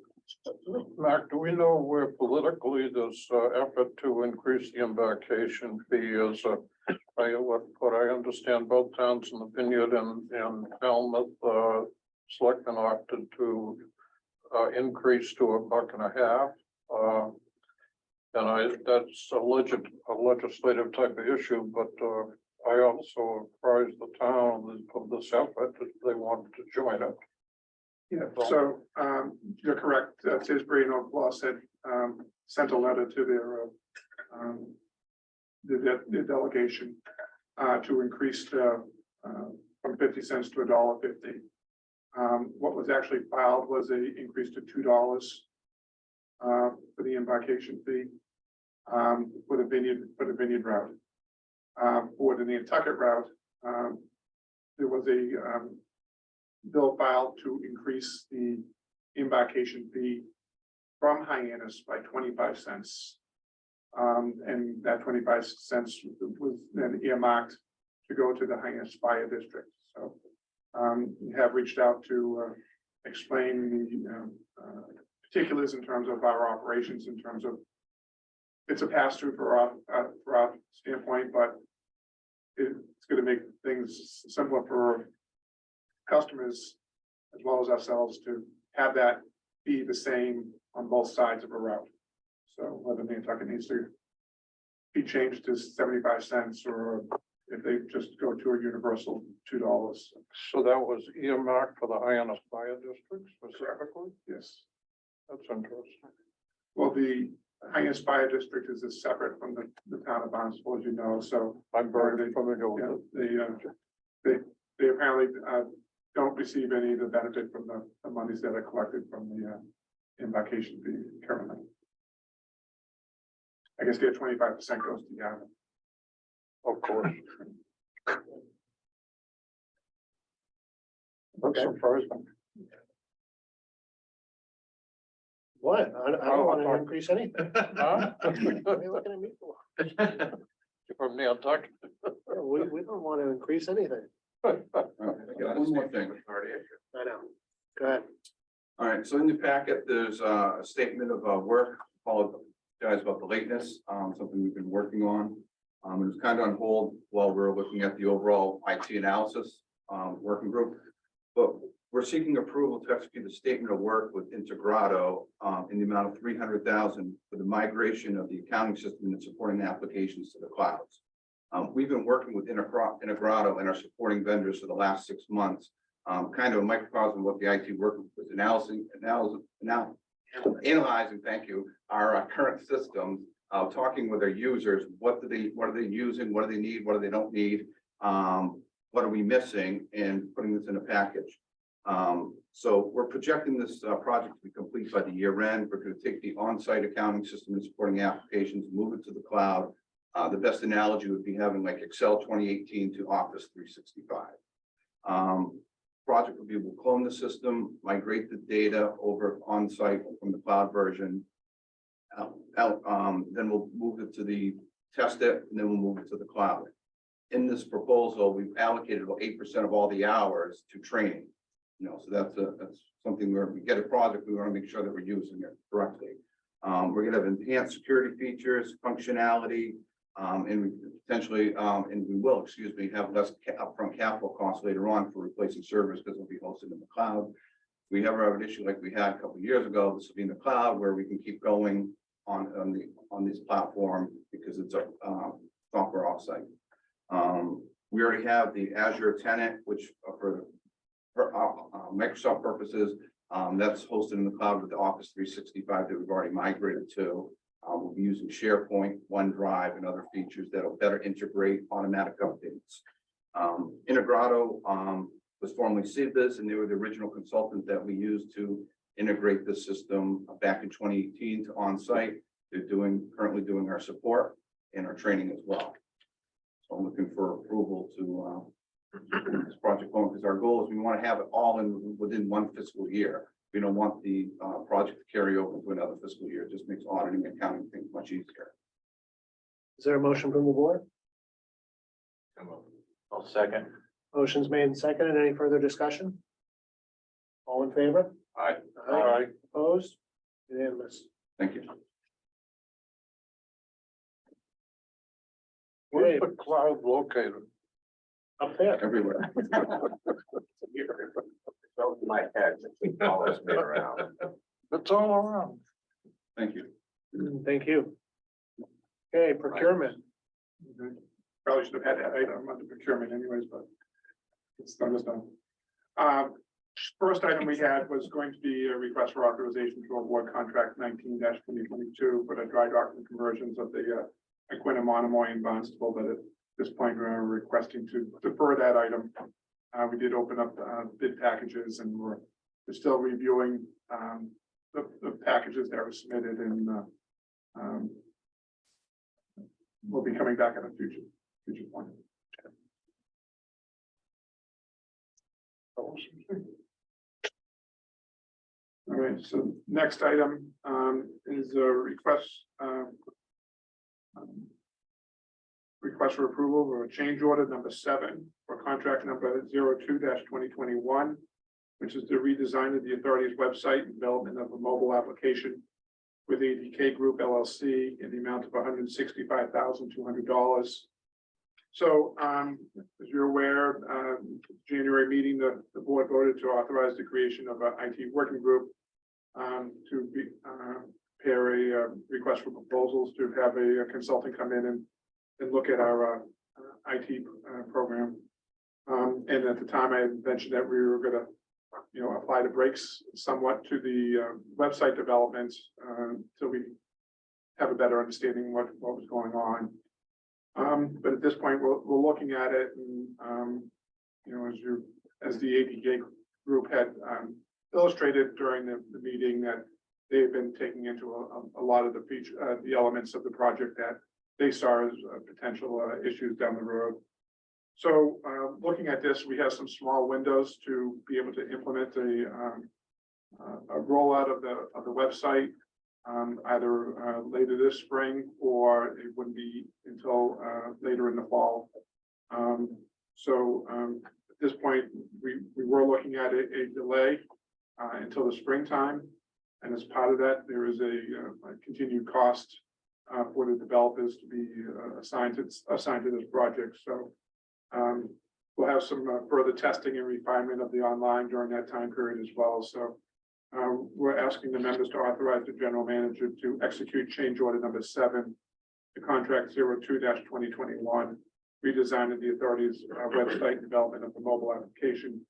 Mark, do we know where politically this effort to increase the embarkation fee is? What I understand, both towns in the Vineyard and Falmouth, selectmen opted to increase to $1.50. And that's a legislative type of issue, but I also apprised the town of this effort if they wanted to join it. Yeah, so you're correct. Tisbury and Oak Bluffs had sent a letter to their delegation to increase from 50 cents to $1.50. What was actually filed was a increase to $2 for the embarkation fee for the Vineyard route. For the Nantucket route, there was a bill filed to increase the embarkation fee from Hyannis by 25 cents. And that 25 cents was then earmarked to go to the Hyannis Fire District. So we have reached out to explain the particulars in terms of our operations, in terms of it's a pass-through for our standpoint, but it's going to make things simpler for customers as well as ourselves to have that be the same on both sides of a route. So whether Nantucket needs to be changed to 75 cents or if they just go to a universal $2. So that was earmarked for the Hyannis Fire District specifically? Yes. That's interesting. Well, the Hyannis Fire District is separate from the town of Barnstable, as you know, so I'm very familiar with it. they apparently don't receive any of the benefit from the monies that are collected from the embarkation fee currently. I guess their 25% goes to Gavin. Of course. That's surprising. What? I don't want to increase anything. Huh? What are you looking at me for? From Neil Tuck. We don't want to increase anything. One more thing. I know. Go ahead. All right, so in the packet, there's a statement of work. Apologize about the lateness, something we've been working on. It was kind of on hold while we're looking at the overall IT analysis working group. But we're seeking approval to execute the statement of work with Integrado in the amount of $300,000 for the migration of the accounting system and supporting applications to the clouds. We've been working with Integrado and our supporting vendors for the last 6 months. Kind of a microcosm of what the IT work group was analyzing, thank you, our current systems, talking with our users, what are they using, what do they need, what do they don't need, what are we missing, and putting this in a package. So we're projecting this project to be complete by the year end. We're going to take the on-site accounting system and supporting applications, move it to the cloud. The best analogy would be having like Excel 2018 to Office 365. Project will be able to clone the system, migrate the data over on-site from the cloud version. Then we'll move it to the test it, and then we'll move it to the cloud. In this proposal, we've allocated about 8% of all the hours to training. So that's something where we get a project, we want to make sure that we're using it correctly. We're going to have enhanced security features, functionality, and we potentially, and we will, have less upfront capital costs later on for replacing servers because they'll be hosted in the cloud. We have an issue like we had a couple of years ago. This will be in the cloud where we can keep going on this platform because it's a software offsite. We already have the Azure tenant, which for Microsoft purposes, that's hosted in the cloud with the Office 365 that we've already migrated to. We'll be using SharePoint, OneDrive, and other features that will better integrate automatic updates. Integrado was formerly CBIZ, and they were the original consultant that we used to integrate the system back in 2018 to on-site. They're currently doing our support and our training as well. So I'm looking for approval to this project going, because our goal is we want to have it all within one fiscal year. We don't want the project to carry over to another fiscal year. It just makes auditing and accounting things much easier. Is there a motion from the board? I'll second. Motion's made and seconded. Any further discussion? All in favor? Aye. Aye. Opposed? Unanimous. Thank you. Where's the cloud located? Up there. Everywhere. My head, it follows me around. It's all around. Thank you. Thank you. Okay, procurement. Probably should have had that item under procurement anyways, but it's done. First item we had was going to be a request for authorization to award contract 19-2022 for the dry docking conversions of the Aquina Monomoy and Barnstable, but at this point, we're requesting to defer that item. We did open up bid packages, and we're still reviewing the packages that were submitted, and we'll be coming back at a future point. All right, so next item is a request for approval of a change order number 7 for contract number 02-2021, which is the redesign of the authority's website and development of a mobile application with ADK Group LLC in the amount of $165,200. So, as you're aware, January meeting, the board voted to authorize the creation of an IT working group to prepare a request for proposals to have a consultant come in and look at our IT program. And at the time, I had mentioned that we were going to, apply the brakes somewhat to the website development till we have a better understanding what was going on. But at this point, we're looking at it, and as the ADK group had illustrated during the meeting, that they've been taking into a lot of the elements of the project that they saw as potential issues down the road. So looking at this, we have some small windows to be able to implement a rollout of the website, either later this spring, or it wouldn't be until later in the fall. At this point, we were looking at a delay until the springtime. And as part of that, there is a continued cost for the developers to be assigned to this project. So we'll have some further testing and refinement of the online during that time period as well. So we're asking the members to authorize the general manager to execute change order number 7, the contract 02-2021, redesign of the authority's website development of the mobile application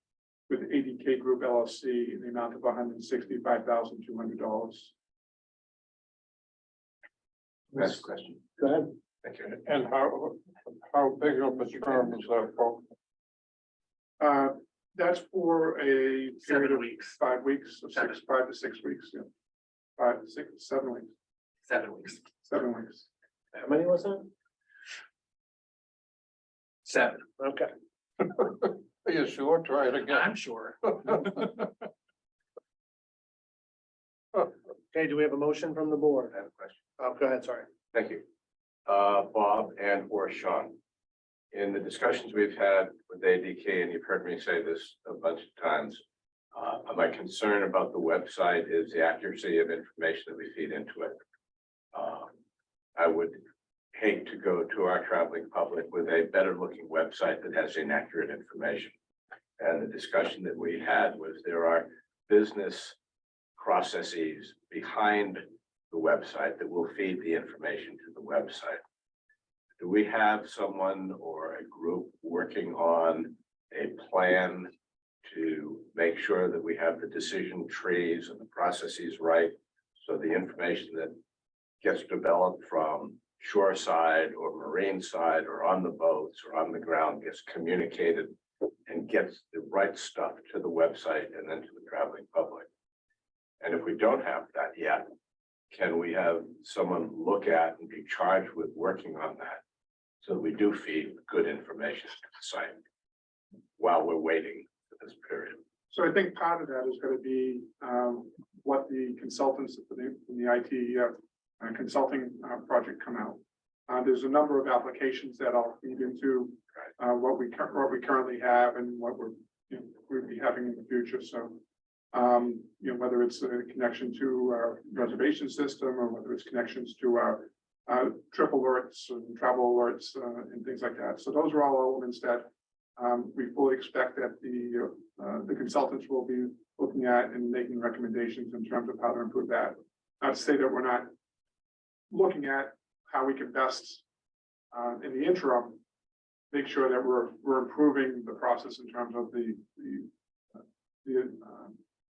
with ADK Group LLC in the amount of $165,200. Next question. Go ahead. Thank you. And how big of a term is that for? That's for a period 7 of weeks, 5 weeks, of 5 to 6 weeks, yeah. 5 to 6, 7 weeks, 7 weeks, 7 weeks. How many was that? 7. Okay. Are you sure? Try it again. I'm sure. Okay, do we have a motion from the board? I have a question. Oh, go ahead, sorry. Thank you. Bob and or Sean. In the discussions we've had with ADK, and you've heard me say this a bunch of times, my concern about the website is the accuracy of information that we feed into it. I would hate to go to our traveling public with a better looking website that has inaccurate information. And the discussion that we had was there are business processes behind the website that will feed the information to the website. Do we have someone or a group working on a plan to make sure that we have the decision trees and the processes right? So the information that gets developed from shoreside or marine side or on the boats or on the ground gets communicated and gets the right stuff to the website and then to the traveling public. And if we don't have that yet, can we have someone look at and be charged with working on that? So we do feed good information to the site while we're waiting for this period. So I think part of that is going to be what the consultants from the IT consulting project come out. There's a number of applications that I'll feed into what we currently have and what we'll be having in the future. So whether it's a connection to our reservation system or whether it's connections to our trip alerts and travel alerts and things like that. So those are all elements that we fully expect that the consultants will be looking at and making recommendations in terms of how to improve that. Not to say that we're not looking at how we can best in the interim make sure that we're improving the process in terms of the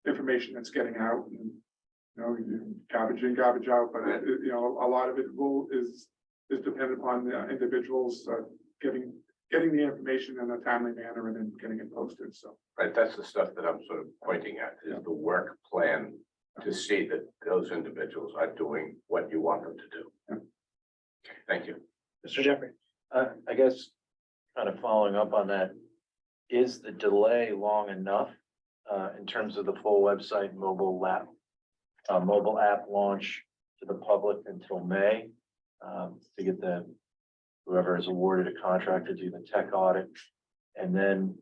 information that's getting out and garbage in, garbage out, but a lot of it is dependent upon the individuals getting the information in a timely manner and then getting it posted. So Right, that's the stuff that I'm sort of pointing at, is the work plan to see that those individuals are doing what you want them to do. Yeah. Okay, thank you. Mr. Jeffrey. I guess kind of following up on that, is the delay long enough in terms of the full website mobile app launch to the public until May to get whoever is awarded a contract to do the tech audit? And then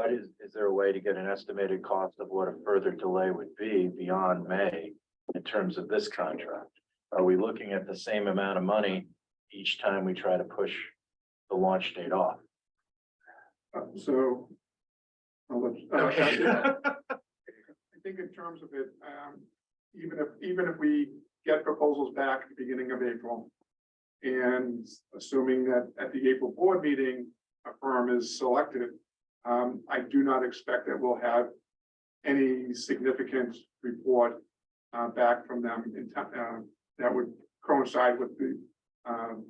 is there a way to get an estimated cost of what a further delay would be beyond May in terms of this contract? Are we looking at the same amount of money each time we try to push the launch date off? so I'll let Okay. I think in terms of it, even if we get proposals back at the beginning of April, and assuming that at the April board meeting, a firm is selected, I do not expect that we'll have any significant report back from them in time that would coincide with the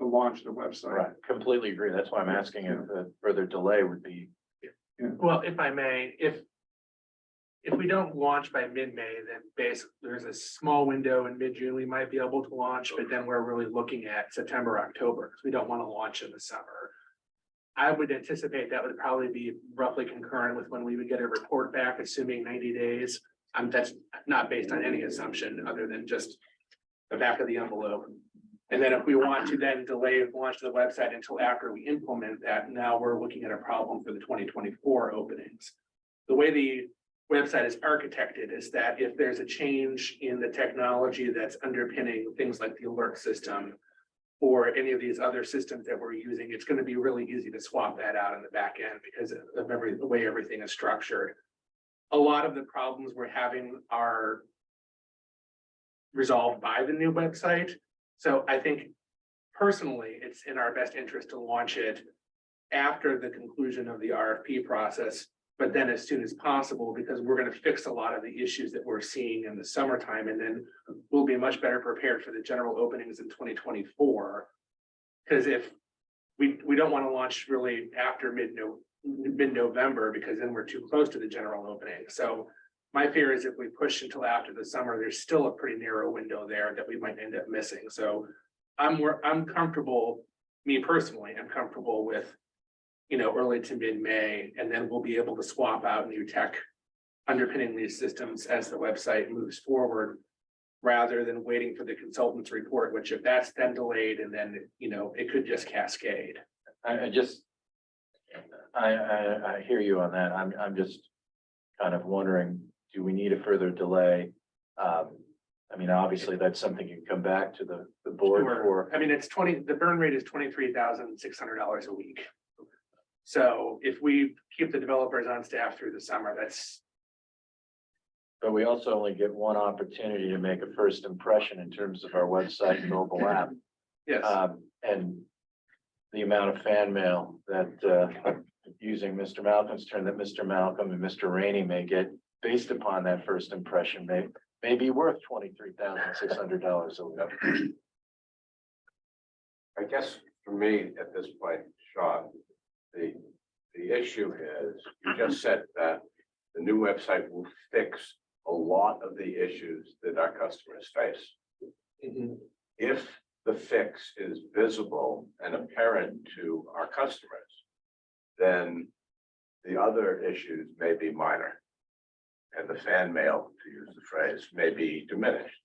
launch of the website. Right, completely agree. That's why I'm asking if a further delay would be. Well, if I may, if we don't launch by mid-May, then basically there's a small window in mid-June, we might be able to launch, but then we're really looking at September, October, because we don't want to launch in the summer. I would anticipate that would probably be roughly concurrent with when we would get a report back, assuming 90 days. That's not based on any assumption other than just the back of the envelope. And then if we want to then delay launch the website until after we implement that, now we're looking at a problem for the 2024 openings. The way the website is architected is that if there's a change in the technology that's underpinning things like the alert system or any of these other systems that we're using, it's going to be really easy to swap that out in the back end because of the way everything is structured. A lot of the problems we're having are resolved by the new website. So I think personally, it's in our best interest to launch it after the conclusion of the RFP process, but then as soon as possible, because we're going to fix a lot of the issues that we're seeing in the summertime, and then we'll be much better prepared for the general openings in 2024. Because if we don't want to launch really after mid-November, because then we're too close to the general opening. So my fear is if we push until after the summer, there's still a pretty narrow window there that we might end up missing. So I'm comfortable, me personally, I'm comfortable with, early to mid-May, and then we'll be able to swap out new tech underpinning these systems as the website moves forward, rather than waiting for the consultant's report, which if that's then delayed and then, it could just cascade. I hear you on that. I'm just kind of wondering, do we need a further delay? I mean, obviously, that's something you can come back to the board for. I mean, the burn rate is $23,600 a week. So if we keep the developers on staff through the summer, that's. But we also only get one opportunity to make a first impression in terms of our website and mobile app. Yes. And the amount of fan mail that, using Mr. Malcolm's term, that Mr. Malcolm and Mr. Rainey may get based upon that first impression may be worth $23,600 a week. I guess for me, at this point, Sean, the issue is, you just said that the new website will fix a lot of the issues that our customers face. If the fix is visible and apparent to our customers, then the other issues may be minor. And the fan mail, to use the phrase, may be diminished.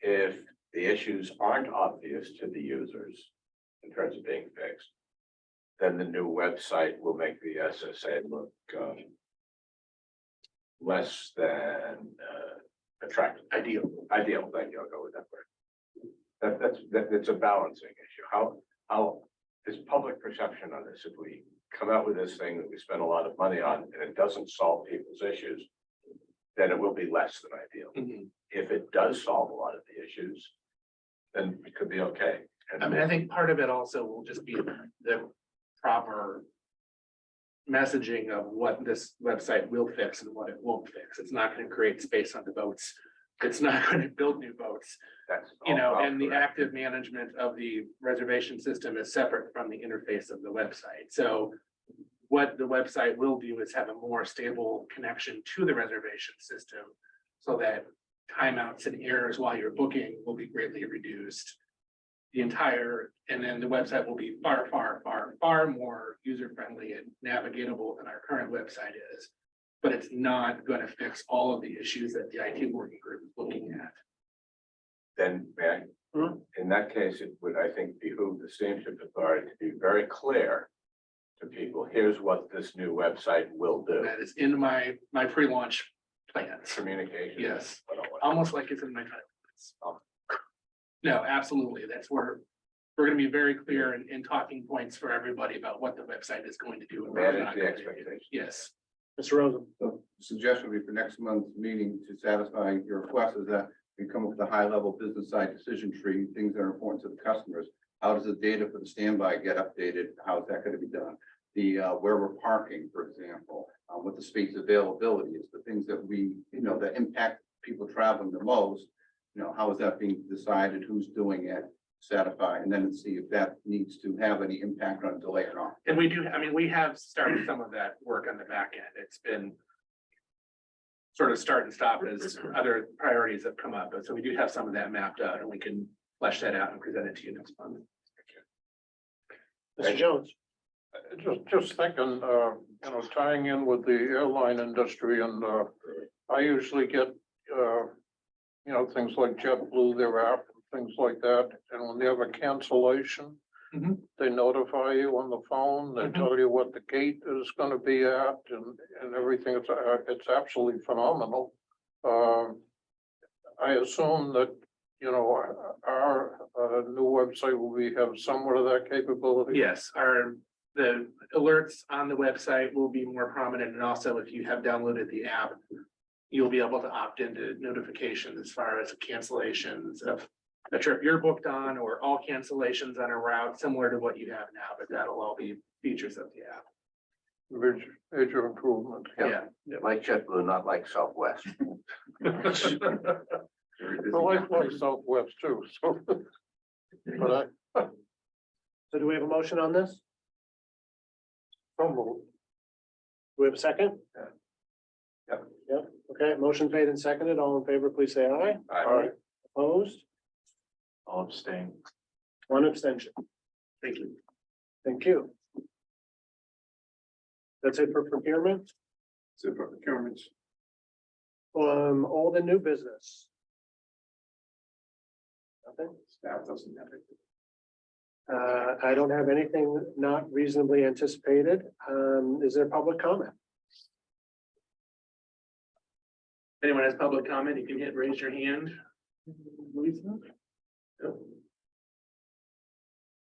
If the issues aren't obvious to the users in terms of being fixed, then the new website will make the SSA look less than attractive. Ideal, thank you, I'll go with that word. It's a balancing issue. How is public perception on this? If we come out with this thing that we spend a lot of money on and it doesn't solve people's issues, then it will be less than ideal. If it does solve a lot of the issues, then it could be okay. And I mean, I think part of it also will just be the proper messaging of what this website will fix and what it won't fix. It's not going to create space on the boats. It's not going to build new boats, that's and all the correct. active management of the reservation system is separate from the interface of the website. So what the website will do is have a more stable connection to the reservation system so that timeouts and errors while you're booking will be greatly reduced. And then the website will be far more user-friendly and navigatable than our current website is. But it's not going to fix all of the issues that the IT working group is looking at. Then, man, in that case, it would, I think, behoove the Steamship Authority to be very clear to people, here's what this new website will do. That is in my pre-launch plans. Communication. Yes. 101. Almost like it's in my title. No, absolutely. That's where we're going to be very clear in talking points for everybody about what the website is going to do. And what we're Manage not the going to do. expectations. Yes. Mr. Rosen. So suggestion would be for next month's meeting to satisfy your request is that we come up with a high level business side decision tree, things that are important to the customers. How does the data for the standby get updated? How is that going to be done? The where we're parking, for example, what the space availability is, the things that we, that impact people traveling the most. How is that being decided? Who's doing it? Satisfy, and then see if that needs to have any impact on delay or not. And we have started some of that work on the back end. It's been sort of start and stop as other priorities have come up. But so we do have some of that mapped out and we can flesh that out and present it to you next month. Mr. Jones. Just thinking, tying in with the airline industry and, I usually get, things like JetBlue, their app, things like that. And when they have a cancellation, Mhm. they notify you on the phone, they Mhm. tell you what the gate is gonna be at and everything. It's absolutely phenomenal. I assume that, our, new website will have somewhat of that capability. Yes, the alerts on the website will be more prominent, and also if you have downloaded the app, you'll be able to opt into notifications as far as cancellations of a trip you're booked on, or all cancellations on a route similar to what you have now, but that'll all be features of the app. Major improvement. Yeah. Like JetBlue, not like Southwest. Well, I fly Southwest too, so. But So do we have a motion on this? I, moved. Do we have a second? Yep. Yep, okay, motion made and seconded. All in favor, please say aye. Aye. Opposed? I'll abstain. One abstention. Thank you. Thank you. That's it for procurement. Super procurements. Old and new business. Nothing? Staff doesn't have it. I don't have anything not reasonably anticipated. Is there public comment? If anyone has public comment, you can raise your hand. Lisa? No.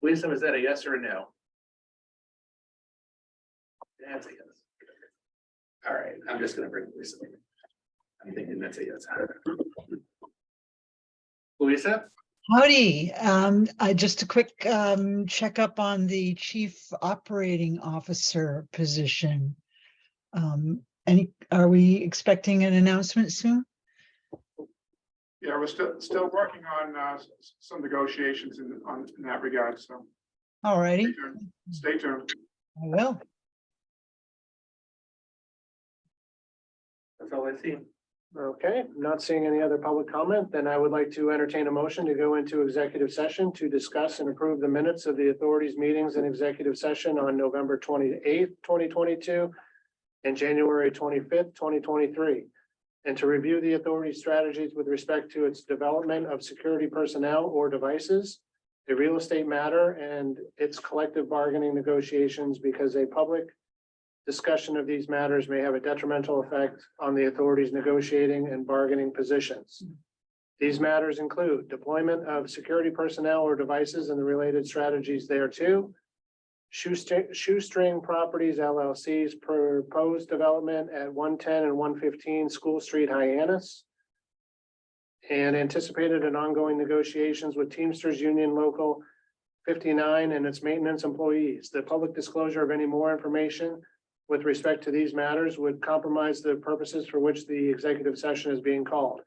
Lisa, is that a yes or a no? That's a yes. All right, I'm just gonna bring Lisa. I'm thinking that's a yes. Louisa? Howdy, just a quick checkup on the Chief Operating Officer position. Are we expecting an announcement soon? Yeah, we're still working on some negotiations in that regard, so All righty, stay tuned. I will. That's all I see. Okay, not seeing any other public comment, then I would like to entertain a motion to go into executive session to discuss and approve the minutes of the authority's meetings in executive session on November 28th, 2022 and January 25th, 2023, and to review the authority's strategies with respect to its development of security personnel or devices, a real estate matter, and its collective bargaining negotiations, because a public discussion of these matters may have a detrimental effect on the authority's negotiating and bargaining positions. These matters include deployment of security personnel or devices and the related strategies thereto, Shoestring Properties LLC's proposed development at 110 and 115 School Street, Hyannis, and anticipated and ongoing negotiations with Teamsters Union Local 59 and its maintenance employees. The public disclosure of any more information with respect to these matters would compromise the purposes for which the executive session is being called.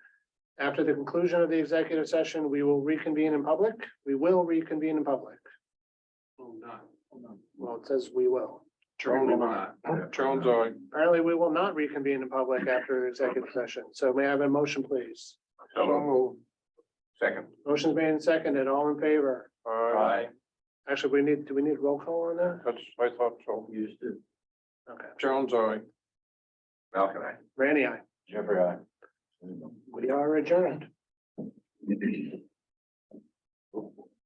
After the conclusion of the executive session, we will reconvene in public. We will reconvene in public. Oh, not. Well, it says we will. Jones, Jones, I. Apparently, we will not reconvene in public after the executive session. So may I have a motion, please? So moved. Second. Motion's made and seconded. All in favor? Aye. Actually, do we need roll call on that? I thought so. Used it. Okay. Jones, I. Malcolm, I. Randy, I. Jeffrey, I. We are adjourned.